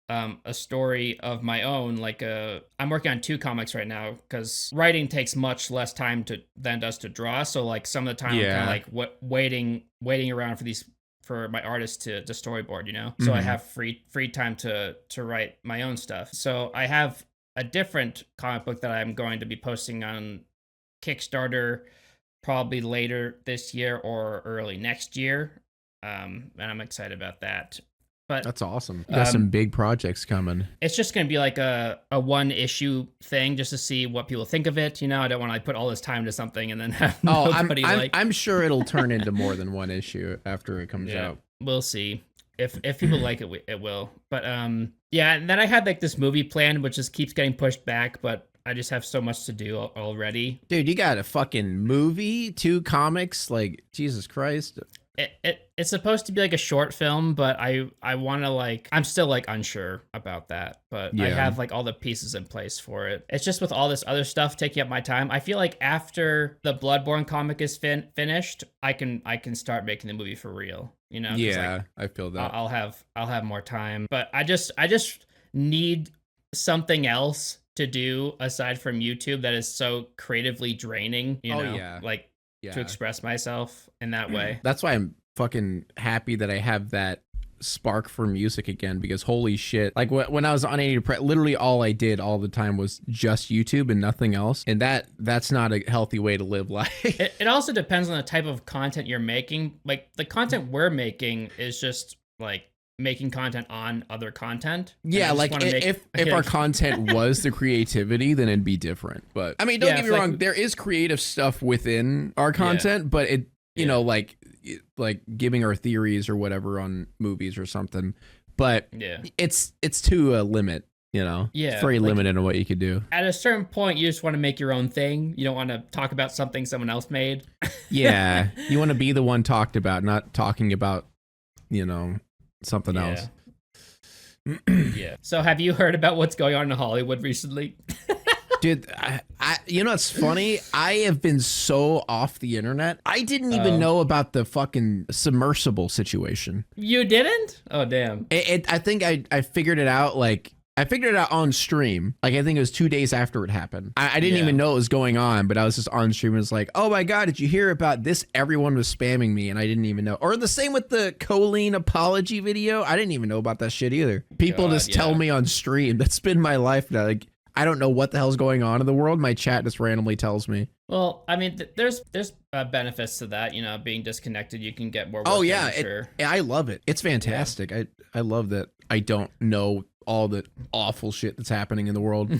[SPEAKER 1] a story of my own. Like I'm working on 2 comics right now because writing takes much less time than it does to draw. So like some of the time I'm kind of like waiting around for my artist to storyboard, you know. So I have free time to write my own stuff. So I have a different comic book that I'm going to be posting on Kickstarter probably later this year or early next year. And I'm excited about that. But
[SPEAKER 2] that's awesome. You got some big projects coming.
[SPEAKER 1] It's just going to be like a 1-issue thing just to see what people think of it. You know, I don't want to like put all this time to something and then have nobody
[SPEAKER 2] I'm sure it'll turn into more than 1 issue after it comes out.
[SPEAKER 1] We'll see. If people like it, it will. But yeah, and then I had like this movie plan, which just keeps getting pushed back, but I just have so much to do already.
[SPEAKER 2] Dude, you got a fucking movie, 2 comics, like Jesus Christ.
[SPEAKER 1] It's supposed to be like a short film, but I want to like, I'm still like unsure about that, but I have like all the pieces in place for it. It's just with all this other stuff taking up my time. I feel like after the Bloodborne comic is finished, I can start making the movie for real, you know?
[SPEAKER 2] Yeah,
[SPEAKER 1] like,
[SPEAKER 2] I feel that.
[SPEAKER 1] I'll have more time, but I just need something else to do aside from YouTube that is so creatively draining, you know? Like, to express myself in that way.
[SPEAKER 2] That's why I'm fucking happy that I have that spark for music again, because holy shit, like when I was on Antidepressants, literally all I did all the time was just YouTube and nothing else, and that's not a healthy way to live life.
[SPEAKER 1] It also depends on the type of content you're making. Like the content we're making is just like making content on other content.
[SPEAKER 2] Yeah, like if our content was the creativity, then it'd be different. But I mean, don't get me wrong, there is creative stuff within our content, but it you know, like giving our theories or whatever on movies or something. But it's to a limit, you know. Yeah, it's very limited in what you could do.
[SPEAKER 1] At a certain point, you just want to make your own thing. You don't want to talk about something someone else made.
[SPEAKER 2] Yeah, you want to be the one talked about, not talking about, you know, something else.
[SPEAKER 1] Yeah. So have you heard about what's going on in Hollywood recently?
[SPEAKER 2] Dude, I you know what's funny? I have been so off the internet. I didn't even know about the fucking submersible situation.
[SPEAKER 1] You didn't? Oh, damn.
[SPEAKER 2] I think I figured it out like I figured it out on stream. Like, I think it was 2 days after it happened. I didn't even know it was going on, but I was just on stream and was like, oh my God, did you hear about this? Everyone was spamming me and I didn't even know. Or the same with the choline apology video. I didn't even know about that shit either. People just tell me on stream. That's been my life now. Like, I don't know what the hell's going on in the world. My chat just randomly tells me.
[SPEAKER 1] Well, I mean, there's benefits to that, you know, being disconnected. You can get more work
[SPEAKER 2] yeah,
[SPEAKER 1] done, sure.
[SPEAKER 2] I love it. It's fantastic. Yeah. I love that I don't know all the awful shit that's happening in the world.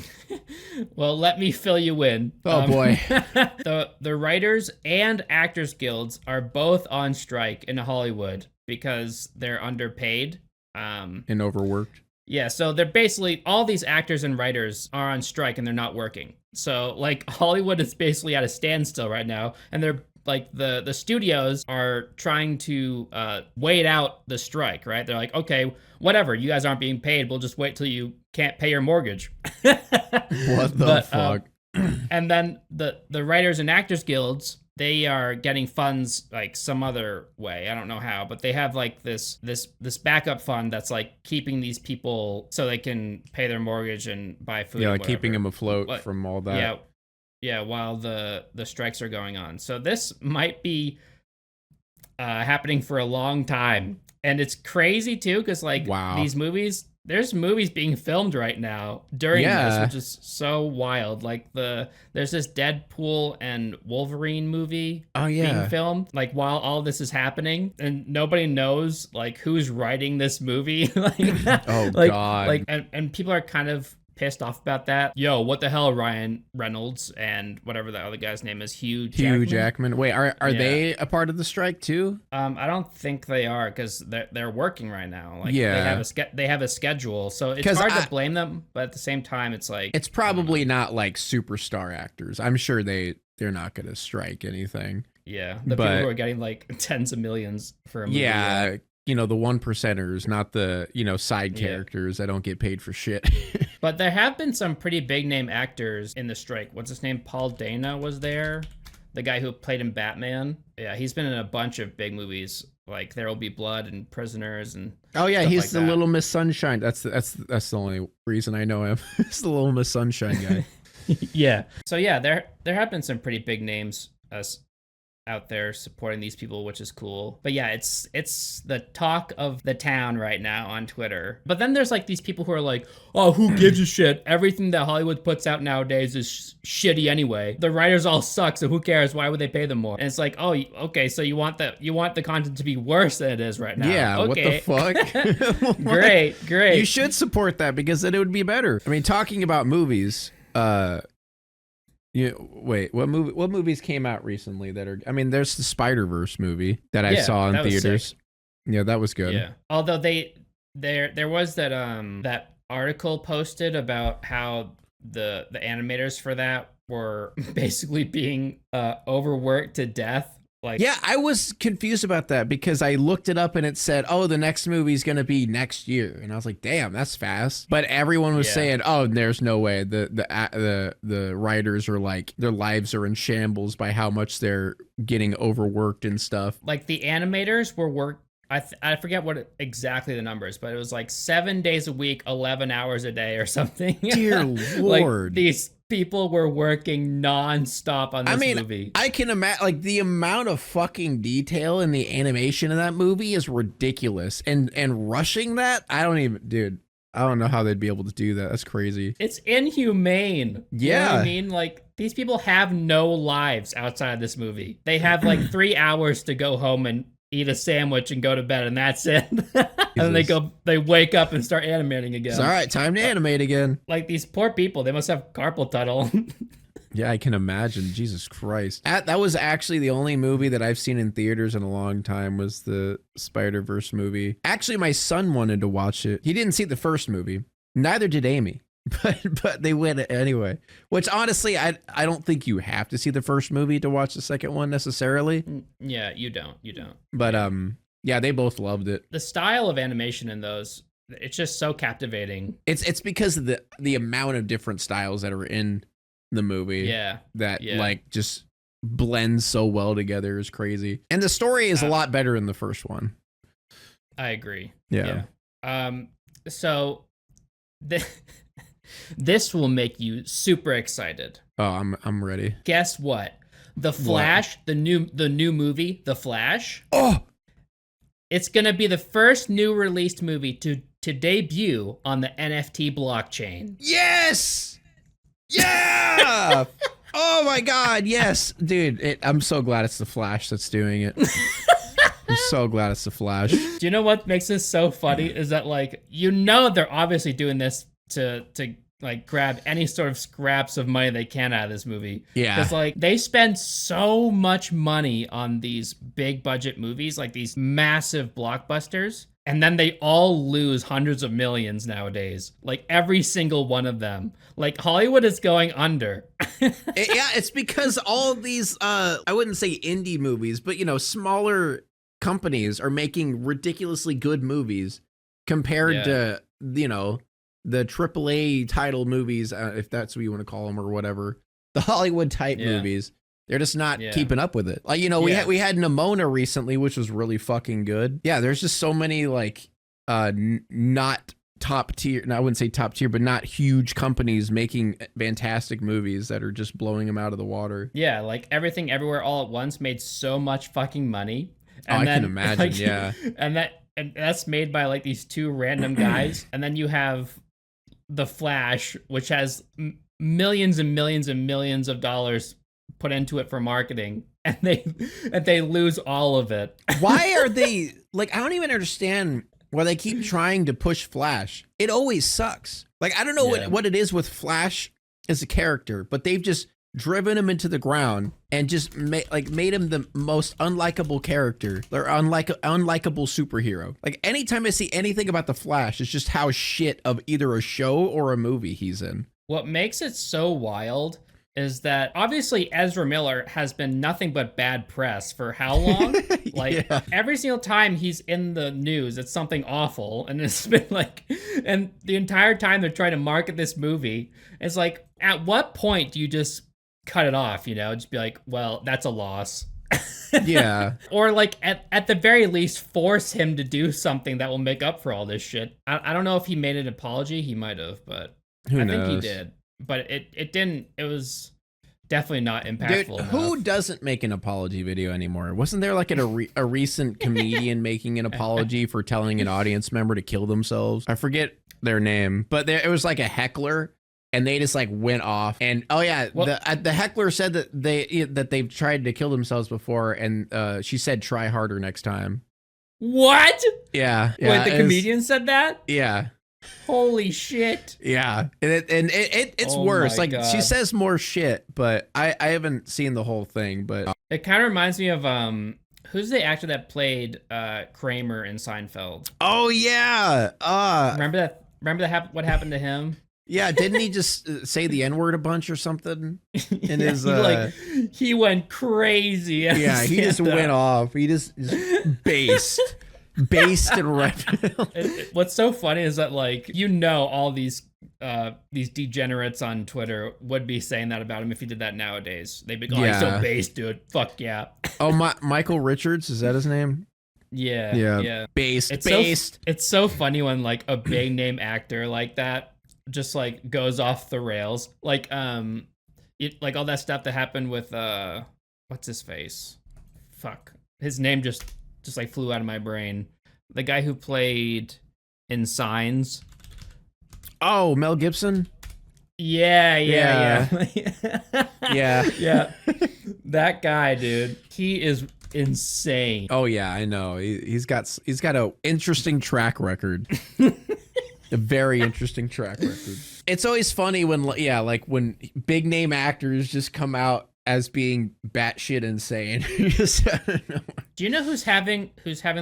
[SPEAKER 1] Well, let me fill you in.
[SPEAKER 2] Oh boy.
[SPEAKER 1] The writers and actors guilds are both on strike in Hollywood because they're underpaid.
[SPEAKER 2] And overworked.
[SPEAKER 1] Yeah, so they're basically, all these actors and writers are on strike and they're not working. So like Hollywood is basically at a standstill right now, and they're like the studios are trying to wait out the strike, right? They're like, okay, whatever, you guys aren't being paid, we'll just wait till you can't pay your mortgage.
[SPEAKER 2] What the fuck?
[SPEAKER 1] And then the writers and actors guilds, they are getting funds like some other way. I don't know how, but they have like this backup fund that's like keeping these people so they can pay their mortgage and buy food.
[SPEAKER 2] Yeah, like keeping them afloat from all that.
[SPEAKER 1] Yeah, while the strikes are going on. So this might be happening for a long time. And it's crazy too, because like these movies, there's movies being filmed right now during this, which is so wild. Like there's this Deadpool and Wolverine movie being filmed, like while all this is happening, and nobody knows like who's writing this movie. God. And people are kind of pissed off about that. Yo, what the hell, Ryan Reynolds and whatever the other guy's name is, Hugh Jackman.
[SPEAKER 2] Wait, are they a part of the strike too?
[SPEAKER 1] I don't think they are, because they're working right now. Like they have a schedule, so it's hard to blame them. But at the same time, it's like
[SPEAKER 2] it's probably not like superstar actors. I'm sure they're not going to strike anything.
[SPEAKER 1] Yeah, the people who are getting like tens of millions for a movie.
[SPEAKER 2] Yeah, you know, the 1%ers, not the, you know, side characters that don't get paid for shit.
[SPEAKER 1] But there have been some pretty big name actors in the strike. What's his name? Paul Dano was there. The guy who played in Batman. Yeah, he's been in a bunch of big movies like There Will Be Blood and Prisoners and
[SPEAKER 2] oh yeah, he's
[SPEAKER 1] like
[SPEAKER 2] the Little Miss Sunshine. That's the only reason I know him. It's the Little Miss Sunshine guy.
[SPEAKER 1] Yeah. So yeah, there have been some pretty big names out there supporting these people, which is cool. But yeah, it's the talk of the town right now on Twitter. But then there's like these people who are like, oh, who gives a shit? Everything that Hollywood puts out nowadays is shitty anyway. The writers all suck, so who cares? Why would they pay them more? And it's like, oh, okay, so you want the content to be worse than it is right now.
[SPEAKER 2] Yeah,
[SPEAKER 1] okay.
[SPEAKER 2] What the fuck?
[SPEAKER 1] Great.
[SPEAKER 2] You should support that because then it would be better. I mean, talking about movies, wait, what movies came out recently that are, I mean, there's the Spider-Verse movie that I saw in theaters. Yeah, that was good.
[SPEAKER 1] Yeah. Although there was that article posted about how the animators for that were basically being overworked to death. Like,
[SPEAKER 2] yeah, I was confused about that because I looked it up and it said, oh, the next movie's going to be next year. And I was like, damn, that's fast. But everyone was saying, oh, there's no way. The writers are like, their lives are in shambles by how much they're getting overworked and stuff.
[SPEAKER 1] Like the animators were I forget what exactly the numbers, but it was like 7 days a week, 11 hours a day or something.
[SPEAKER 2] Dear Lord.
[SPEAKER 1] Like these people were working nonstop on this movie.
[SPEAKER 2] I can imagine, like, the amount of fucking detail in the animation of that movie is ridiculous. And rushing that, I don't know how they'd be able to do that. That's crazy.
[SPEAKER 1] It's inhumane.
[SPEAKER 2] Yeah.
[SPEAKER 1] You know what I mean? Like, these people have no lives outside of this movie. They have like 3 hours to go home and eat a sandwich and go to bed, and that's it. And then they wake up and start animating again.
[SPEAKER 2] It's all right, time to animate again.
[SPEAKER 1] Like, these poor people, they must have carpal tunnel.
[SPEAKER 2] Yeah, I can imagine. Jesus Christ. That was actually the only movie that I've seen in theaters in a long time, was the Spider-Verse movie. Actually, my son wanted to watch it. He didn't see the first movie. Neither did Amy. But they went anyway. Which honestly, I don't think you have to see the first movie to watch the second one necessarily.
[SPEAKER 1] Yeah, you don't.
[SPEAKER 2] But yeah, they both loved it.
[SPEAKER 1] The style of animation in those, it's just so captivating.
[SPEAKER 2] It's because of the amount of different styles that are in the movie.
[SPEAKER 1] Yeah.
[SPEAKER 2] That like just blends so well together is crazy. And the story is a lot better in the first one.
[SPEAKER 1] I agree.
[SPEAKER 2] Yeah.
[SPEAKER 1] So this will make you super excited.
[SPEAKER 2] Oh, I'm ready.
[SPEAKER 1] Guess what? The Flash, the new movie, The Flash.
[SPEAKER 2] Oh,
[SPEAKER 1] it's gonna be the first new released movie to debut on the NFT blockchain.
[SPEAKER 2] Yes! Yeah! Oh my God, yes, dude. I'm so glad it's the Flash that's doing it. I'm so glad it's the Flash.
[SPEAKER 1] Do you know what makes this so funny? Is that, like, they're obviously doing this to like grab any sort of scraps of money they can out of this movie.
[SPEAKER 2] Yeah.
[SPEAKER 1] Because like they spend so much money on these big budget movies, like these massive blockbusters, and then they all lose hundreds of millions nowadays. Like every single one of them. Like Hollywood is going under.
[SPEAKER 2] Yeah, it's because all of these, I wouldn't say indie movies, but smaller companies are making ridiculously good movies compared to, the AAA title movies, if that's what you want to call them or whatever, the Hollywood type movies, they're just not keeping up with it. Like, we had Nimona recently, which was really fucking good. Yeah, there's just so many like not top tier, I wouldn't say top tier, but not huge companies making fantastic movies that are just blowing them out of the water.
[SPEAKER 1] Yeah, like Everything Everywhere All at Once made so much fucking money.
[SPEAKER 2] And I can imagine, yeah.
[SPEAKER 1] And that's made by like these two random guys. And then you have The Flash, which has millions and millions and millions of dollars put into it for marketing, and they lose all of it.
[SPEAKER 2] Why are they like? I don't even understand why they keep trying to push Flash. It always sucks. Like, I don't know what it is with Flash as a character, but they've just driven him into the ground and just made him the most unlikable character or unlikable superhero. Like, anytime I see anything about the Flash, it's just how shit of either a show or a movie he's in.
[SPEAKER 1] What makes it so wild is that obviously Ezra Miller has been nothing but bad press for how long? Like every single time he's in the news, it's something awful. And it's been like, and the entire time they're trying to market this movie, it's like, at what point do you just cut it off? You know, just be like, well, that's a loss.
[SPEAKER 2] Yeah.
[SPEAKER 1] Or like at the very least force him to do something that will make up for all this shit. I don't know if he made an apology. He might have, but
[SPEAKER 2] Who
[SPEAKER 1] I
[SPEAKER 2] knows?
[SPEAKER 1] think he did. But it didn't. It was definitely not impactful.
[SPEAKER 2] Dude,
[SPEAKER 1] enough.
[SPEAKER 2] who doesn't make an apology video anymore? Wasn't there like a recent comedian making an apology for telling an audience member to kill themselves? I forget their name, but it was like a heckler. And they just like went off, and oh yeah, the heckler said that they've tried to kill themselves before, and she said try harder next time.
[SPEAKER 1] What?
[SPEAKER 2] Yeah.
[SPEAKER 1] Wait, the comedian said that?
[SPEAKER 2] Yeah.
[SPEAKER 1] Holy shit.
[SPEAKER 2] Yeah, and it's worse. Like
[SPEAKER 1] God.
[SPEAKER 2] She says more shit, but I haven't seen the whole thing, but
[SPEAKER 1] it kind of reminds me of who's the actor that played Kramer in Seinfeld?
[SPEAKER 2] Oh yeah.
[SPEAKER 1] Remember that? What happened to him?
[SPEAKER 2] Yeah, didn't he just say the N-word a bunch or something in his
[SPEAKER 1] he went crazy.
[SPEAKER 2] Yeah, he just went off. He just based and red.
[SPEAKER 1] What's so funny is that like all these degenerates on Twitter would be saying that about him if he did that nowadays. They'd be going, he's so based, dude. Fuck yeah.
[SPEAKER 2] Oh, Michael Richards, is that his name?
[SPEAKER 1] Yeah.
[SPEAKER 2] Based.
[SPEAKER 1] It's so funny when like a big name actor like that just like goes off the rails, like like all that stuff that happened with what's his face, his name just like flew out of my brain, the guy who played in Signs.
[SPEAKER 2] Oh, Mel Gibson.
[SPEAKER 1] Yeah.
[SPEAKER 2] Yeah.
[SPEAKER 1] That guy, dude, he is insane.
[SPEAKER 2] Oh yeah, I know. He's got a interesting track record. A very interesting track record. It's always funny when when big name actors just come out as being batshit insane.
[SPEAKER 1] Do you know who's having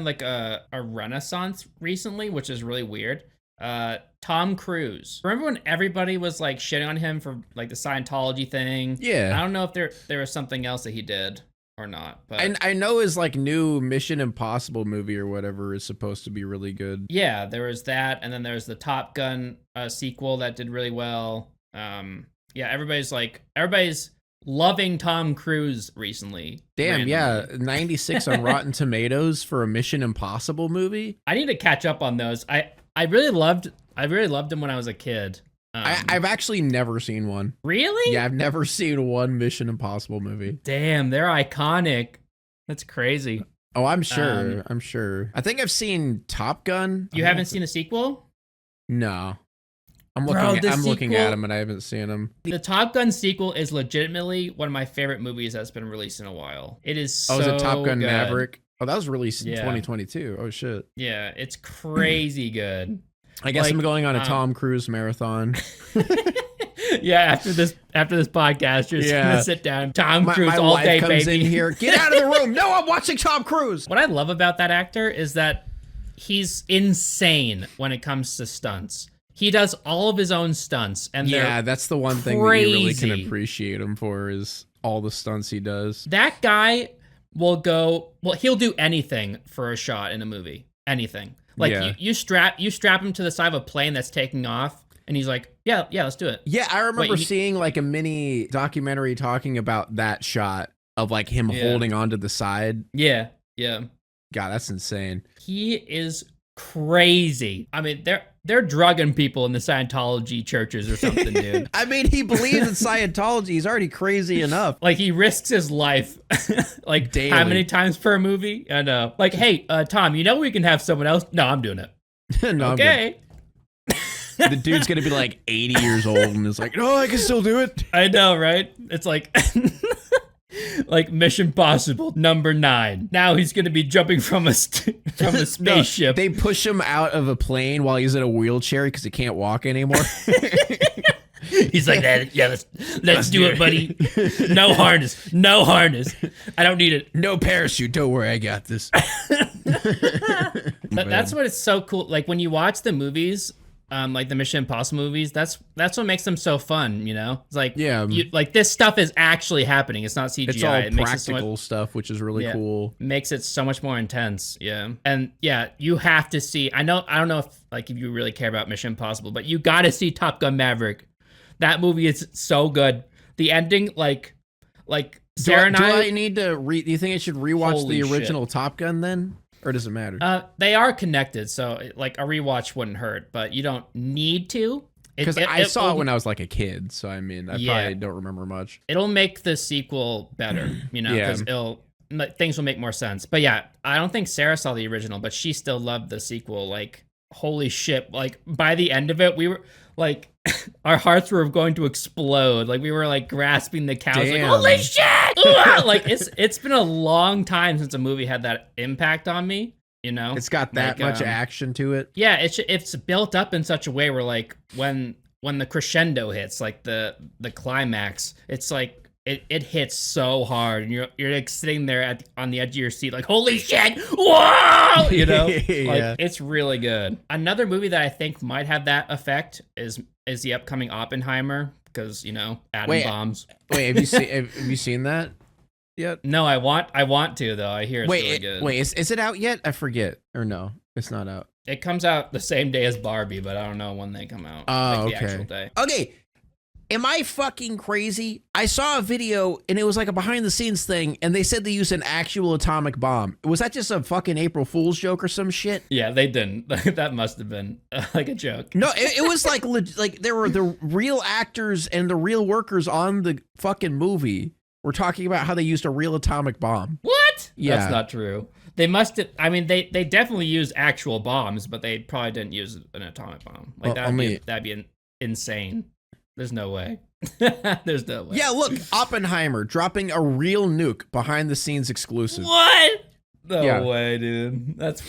[SPEAKER 1] like a renaissance recently, which is really weird? Tom Cruise. Remember when everybody was like shitting on him for like the Scientology thing?
[SPEAKER 2] Yeah.
[SPEAKER 1] I don't know if there was something else that he did or not, but
[SPEAKER 2] I know his like new Mission Impossible movie or whatever is supposed to be really good.
[SPEAKER 1] Yeah, there was that, and then there's the Top Gun sequel that did really well. Yeah, everybody's loving Tom Cruise recently.
[SPEAKER 2] Damn, yeah, 96 on Rotten Tomatoes for a Mission Impossible movie.
[SPEAKER 1] I need to catch up on those. I really loved him when I was a kid.
[SPEAKER 2] I've actually never seen one.
[SPEAKER 1] Really?
[SPEAKER 2] Yeah, I've never seen one Mission Impossible movie.
[SPEAKER 1] Damn, they're iconic. That's crazy.
[SPEAKER 2] Oh, I'm sure. I think I've seen Top Gun.
[SPEAKER 1] You haven't seen the sequel?
[SPEAKER 2] No. I'm looking at them and I haven't seen them.
[SPEAKER 1] The Top Gun sequel is legitimately one of my favorite movies that's been released in a while. It is so
[SPEAKER 2] is it Top Gun
[SPEAKER 1] good.
[SPEAKER 2] Maverick? Oh, that was released in 2022. Oh shit.
[SPEAKER 1] Yeah, it's crazy good.
[SPEAKER 2] I guess I'm going on a Tom Cruise marathon.
[SPEAKER 1] Yeah, after this podcast, you're just gonna sit down. Tom Cruise
[SPEAKER 2] my
[SPEAKER 1] all
[SPEAKER 2] wife
[SPEAKER 1] day,
[SPEAKER 2] comes
[SPEAKER 1] baby.
[SPEAKER 2] in here. Get out of the room! No, I'm watching Tom Cruise.
[SPEAKER 1] What I love about that actor is that he's insane when it comes to stunts. He does all of his own stunts, and
[SPEAKER 2] that's the one thing that you really can appreciate him for is all the stunts he does.
[SPEAKER 1] That guy will go. Well, he'll do anything for a shot in a movie. Anything. Like you strap him to the side of a plane that's taking off, and he's like, yeah, let's do it.
[SPEAKER 2] Yeah, I remember seeing like a mini documentary talking about that shot of like him holding onto the side.
[SPEAKER 1] Yeah.
[SPEAKER 2] God, that's insane.
[SPEAKER 1] He is crazy. I mean, they're drugging people in the Scientology churches or something, dude.
[SPEAKER 2] I mean, he believes in Scientology. He's already crazy enough.
[SPEAKER 1] Like, he risks his life, like,
[SPEAKER 2] daily.
[SPEAKER 1] How many times per movie? And, like, hey, Tom, we can have someone else? No, I'm doing it.
[SPEAKER 2] No,
[SPEAKER 1] okay.
[SPEAKER 2] The dude's gonna be like 80 years old and is like, no, I can still do it.
[SPEAKER 1] I know, right? It's like... like Mission Impossible #9. Now he's going to be jumping from a spaceship.
[SPEAKER 2] No, they push him out of a plane while he's in a wheelchair because he can't walk anymore.
[SPEAKER 1] He's like, yeah, let's do it, buddy. No harness. I don't need it.
[SPEAKER 2] No parachute. Don't worry, I got this.
[SPEAKER 1] That's what it's so cool. Like when you watch the movies, like the Mission Impossible movies, that's what makes them so fun, you know? It's like,
[SPEAKER 2] Yeah.
[SPEAKER 1] like this stuff is actually happening. It's not CGI.
[SPEAKER 2] It's all
[SPEAKER 1] it makes
[SPEAKER 2] practical stuff, which is really cool.
[SPEAKER 1] Makes it so much more intense. Yeah. And yeah, you have to see, I don't know if you really care about Mission Impossible, but you got to see Top Gun Maverick. That movie is so good. The ending, like Sarah and I.
[SPEAKER 2] Do I need to do you think I should rewatch the original Top Gun then? Or does it matter?
[SPEAKER 1] They are connected, so like a rewatch wouldn't hurt, but you don't need to.
[SPEAKER 2] Because I saw it when I was like a kid, so I mean, I probably don't remember much.
[SPEAKER 1] It'll make the sequel better, you know, because things will make more sense. But yeah, I don't think Sarah saw the original, but she still loved the sequel. Like, holy shit! Like by the end of it, we were like, our hearts were going to explode. Like we were like grasping the couch, like holy shit! Like it's been a long time since a movie had that impact on me. You know,
[SPEAKER 2] it's got that much action to it.
[SPEAKER 1] Yeah, it's built up in such a way where like when the crescendo hits, like the climax, it's like it hits so hard, and you're like sitting there on the edge of your seat, like holy shit, whoa, you know, like it's really good. Another movie that I think might have that effect is the upcoming Oppenheimer, because you know atom bombs.
[SPEAKER 2] Wait, have you seen that yet?
[SPEAKER 1] No, I want to though. I hear it's really good.
[SPEAKER 2] Wait, is it out yet? I forget. Or no, it's not out.
[SPEAKER 1] It comes out the same day as Barbie, but I don't know when they come out.
[SPEAKER 2] Oh,
[SPEAKER 1] like the actual day.
[SPEAKER 2] Okay. Am I fucking crazy? I saw a video and it was like a behind the scenes thing, and they said they used an actual atomic bomb. Was that just a fucking April Fool's joke or some shit?
[SPEAKER 1] Yeah, they didn't. That must have been like a joke.
[SPEAKER 2] No, it was like there were the real actors and the real workers on the fucking movie were talking about how they used a real atomic bomb.
[SPEAKER 1] What?
[SPEAKER 2] Yeah.
[SPEAKER 1] That's not true. They must have, I mean, they definitely used actual bombs, but they probably didn't use an atomic bomb. Like that'd be insane. There's no way. There's no way.
[SPEAKER 2] Yeah, look, Oppenheimer dropping a real nuke behind the scenes exclusive.
[SPEAKER 1] What? No way, dude. That's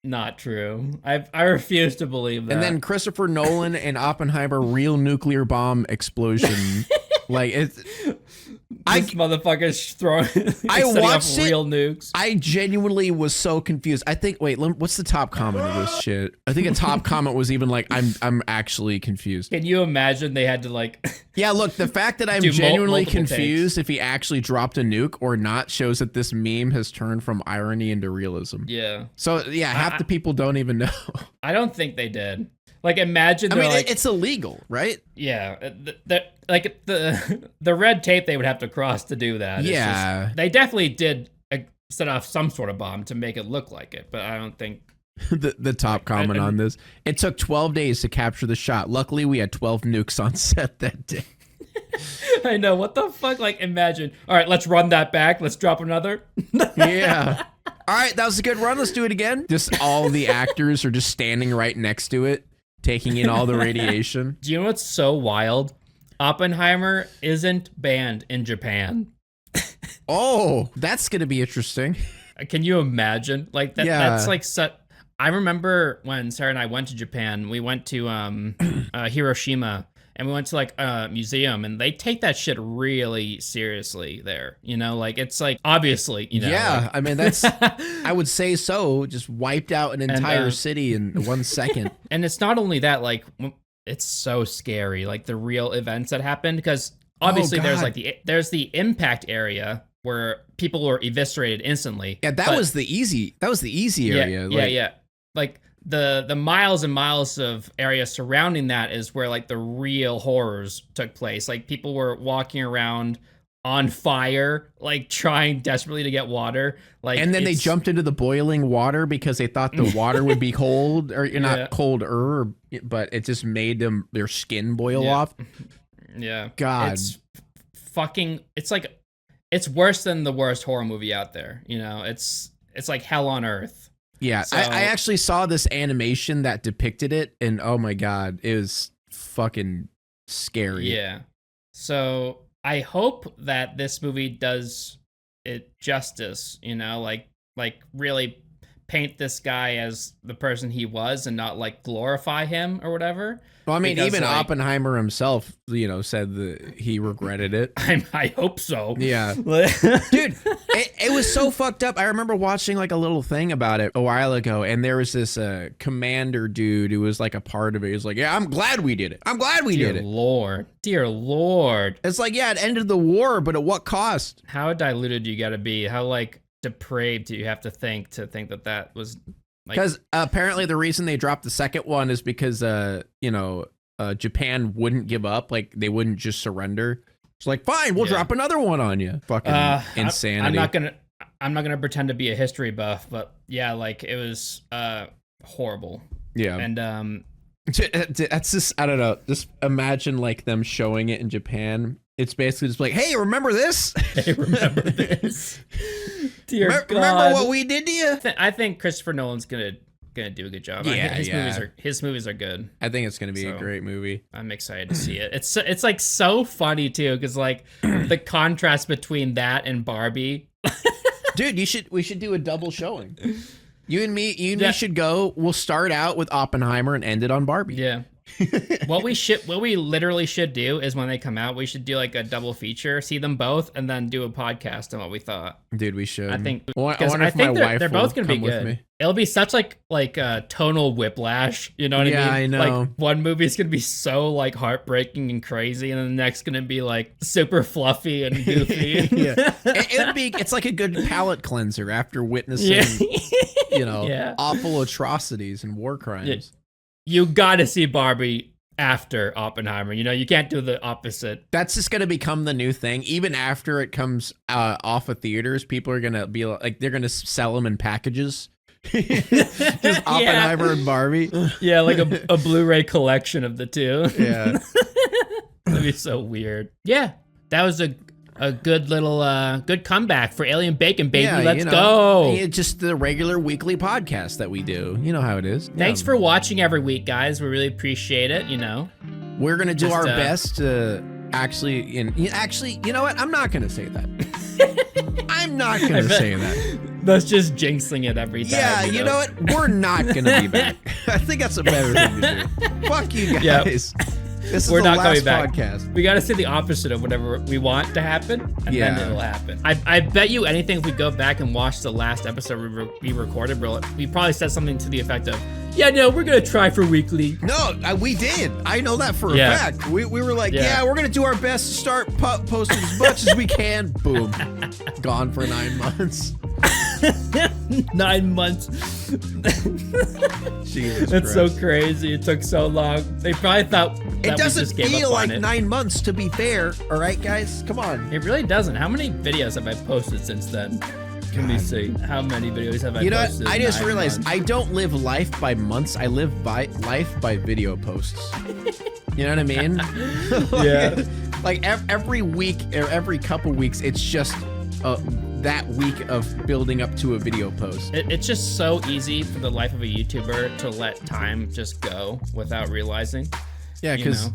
[SPEAKER 1] not true. I refuse to believe that.
[SPEAKER 2] And then Christopher Nolan and Oppenheimer real nuclear bomb explosion. Like it's
[SPEAKER 1] this motherfucker's throwing.
[SPEAKER 2] I watched
[SPEAKER 1] real nukes.
[SPEAKER 2] I genuinely was so confused. I think. Wait, what's the top comment of this shit? I think a top comment was even like, "I'm actually confused."
[SPEAKER 1] Can you imagine they had to like?
[SPEAKER 2] Yeah, look, the fact that I'm genuinely confused if he actually dropped a nuke or not shows that this meme has turned from irony into realism.
[SPEAKER 1] Yeah.
[SPEAKER 2] So yeah, half the people don't even know.
[SPEAKER 1] I don't think they did. Like, imagine.
[SPEAKER 2] I mean,
[SPEAKER 1] like,
[SPEAKER 2] it's illegal, right?
[SPEAKER 1] Yeah, the red tape they would have to cross to do that.
[SPEAKER 2] Yeah,
[SPEAKER 1] just, they definitely did set off some sort of bomb to make it look like it, but I don't think.
[SPEAKER 2] the top comment on this: it took 12 days to capture the shot. Luckily, we had 12 nukes on set that day.
[SPEAKER 1] I know, what the fuck? Like, imagine. All right, let's run that back. Let's drop another.
[SPEAKER 2] Yeah. All right, that was a good run. Let's do it again. Just all the actors are just standing right next to it, taking in all the radiation.
[SPEAKER 1] Do you know what's so wild? Oppenheimer isn't banned in Japan.
[SPEAKER 2] Oh, that's gonna be interesting.
[SPEAKER 1] Can you imagine? Like that. Yeah. That's like such. I remember when Sarah and I went to Japan. We went to Hiroshima, and we went to like a museum, and they take that shit really seriously there. You know, like it's like obviously, you know.
[SPEAKER 2] Yeah,
[SPEAKER 1] like,
[SPEAKER 2] I mean that's. I would say so. Just wiped out an entire city in 1 second.
[SPEAKER 1] And it's not only that, like it's so scary, like the real events that happened, because obviously there's like the impact area where people were eviscerated instantly.
[SPEAKER 2] Yeah, that was the easy area.
[SPEAKER 1] Yeah. Like the miles and miles of area surrounding that is where like the real horrors took place. Like people were walking around on fire, like trying desperately to get water. Like,
[SPEAKER 2] and then they jumped into the boiling water because they thought the water would be cold, or not colder, but it just made their skin boil off.
[SPEAKER 1] Yeah.
[SPEAKER 2] God.
[SPEAKER 1] It's like, it's worse than the worst horror movie out there. You know, it's like hell on earth.
[SPEAKER 2] Yeah. So, I actually saw this animation that depicted it, and oh my God, it was fucking scary.
[SPEAKER 1] Yeah. So I hope that this movie does it justice, you know, like really paint this guy as the person he was and not like glorify him or whatever.
[SPEAKER 2] Well, I mean,
[SPEAKER 1] Because,
[SPEAKER 2] even
[SPEAKER 1] like,
[SPEAKER 2] Oppenheimer himself, said that he regretted it.
[SPEAKER 1] I hope so.
[SPEAKER 2] Yeah. Dude, it was so fucked up. I remember watching like a little thing about it a while ago, and there was this commander dude who was like a part of it. He was like, yeah, I'm glad we did it. I'm glad we did it.
[SPEAKER 1] Dear Lord.
[SPEAKER 2] It's like, yeah, it ended the war, but at what cost?
[SPEAKER 1] How diluted you gotta be? How like depraved do you have to think that was like...
[SPEAKER 2] Because apparently the reason they dropped the second one is because, Japan wouldn't give up. Like, they wouldn't just surrender. It's like, fine, we'll drop another one on you. Fucking insanity.
[SPEAKER 1] I'm not gonna pretend to be a history buff, but yeah, like it was horrible.
[SPEAKER 2] Yeah.
[SPEAKER 1] And
[SPEAKER 2] that's just, I don't know. Just imagine like them showing it in Japan. It's basically just like, hey, remember this?
[SPEAKER 1] Hey, remember this? Dear God.
[SPEAKER 2] Remember what we did to you?
[SPEAKER 1] I think Christopher Nolan's gonna do a good job.
[SPEAKER 2] Yeah,
[SPEAKER 1] His movies are good.
[SPEAKER 2] I think it's gonna be a great movie.
[SPEAKER 1] I'm excited to see it. It's like so funny too, because like the contrast between that and Barbie.
[SPEAKER 2] Dude, we should do a double showing. You and me should go. We'll start out with Oppenheimer and end it on Barbie.
[SPEAKER 1] Yeah. What we literally should do is when they come out, we should do like a double feature, see them both, and then do a podcast on what we thought.
[SPEAKER 2] Dude, we should.
[SPEAKER 1] I think.
[SPEAKER 2] Well, I wonder if my wife
[SPEAKER 1] they're both gonna be good.
[SPEAKER 2] Me.
[SPEAKER 1] It'll be such like tonal whiplash. You know what I mean?
[SPEAKER 2] Yeah, I know.
[SPEAKER 1] Like one movie is gonna be so like heartbreaking and crazy, and then the next gonna be like super fluffy and goofy.
[SPEAKER 2] Yeah, it's like a good palate cleanser after witnessing, awful atrocities and war crimes.
[SPEAKER 1] Yeah. You gotta see Barbie after Oppenheimer. You can't do the opposite.
[SPEAKER 2] That's just gonna become the new thing. Even after it comes off of theaters, people are gonna be like, they're gonna sell them in packages. Just Oppenheimer and Barbie.
[SPEAKER 1] Yeah, like a Blu-ray collection of the two.
[SPEAKER 2] Yeah.
[SPEAKER 1] That'd be so weird. Yeah, that was a good little good comeback for Alienbacon, baby.
[SPEAKER 2] Yeah,
[SPEAKER 1] Let's go.
[SPEAKER 2] It's just the regular weekly podcast that we do. You know how it is.
[SPEAKER 1] Thanks for watching every week, guys. We really appreciate it.
[SPEAKER 2] We're gonna do our best to actually, you know what? I'm not gonna say that. I'm not gonna say that.
[SPEAKER 1] That's just jinxing it every time.
[SPEAKER 2] Yeah, you know what? We're not gonna be back. I think that's a better thing to do. Fuck you guys.
[SPEAKER 1] Yep.
[SPEAKER 2] We're not coming back.
[SPEAKER 1] Podcast. We got to say the opposite of whatever we want to happen, and then it'll happen. I bet you anything if we go back and watch the last episode we recorded, we probably said something to the effect of, yeah, no, we're going to try for weekly.
[SPEAKER 2] No, we did. I know that for a fact. We were like, we're going to do our best to start posting as much as we can. Boom. Gone for 9 months.
[SPEAKER 1] 9 months.
[SPEAKER 2] Jesus
[SPEAKER 1] That's
[SPEAKER 2] Christ.
[SPEAKER 1] so crazy. It took so long. They probably thought that
[SPEAKER 2] it doesn't
[SPEAKER 1] we just
[SPEAKER 2] feel like
[SPEAKER 1] it.
[SPEAKER 2] 9 months, to be fair. All right, guys, come on.
[SPEAKER 1] It really doesn't. How many videos have I posted since then? Let me see. How many videos have I posted?
[SPEAKER 2] I just realized I don't live life by months. I live life by video posts. You know what I mean?
[SPEAKER 1] Yeah.
[SPEAKER 2] Like every week or every couple weeks, it's just that week of building up to a video post.
[SPEAKER 1] It's just so easy for the life of a YouTuber to let time just go without realizing.
[SPEAKER 2] Yeah, because,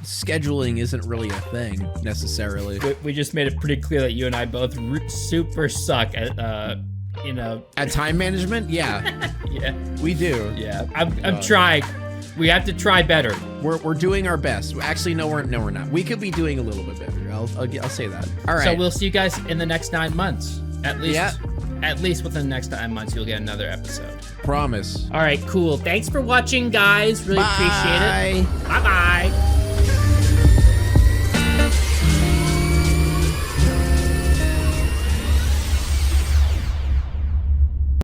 [SPEAKER 2] scheduling isn't really a thing necessarily.
[SPEAKER 1] We just made it pretty clear that you and I both super suck at,
[SPEAKER 2] At time management? Yeah.
[SPEAKER 1] Yeah.
[SPEAKER 2] We do.
[SPEAKER 1] Yeah. I'm trying. We have to try better.
[SPEAKER 2] We're doing our best. Actually, no, we're not. We could be doing a little bit better. I'll say that. All right.
[SPEAKER 1] So we'll see you guys in the next 9 months. At least. Yeah. At least within the next 9 months, you'll get another episode.
[SPEAKER 2] Promise.
[SPEAKER 1] All right, cool. Thanks for watching, guys. Really appreciate it. Bye-bye.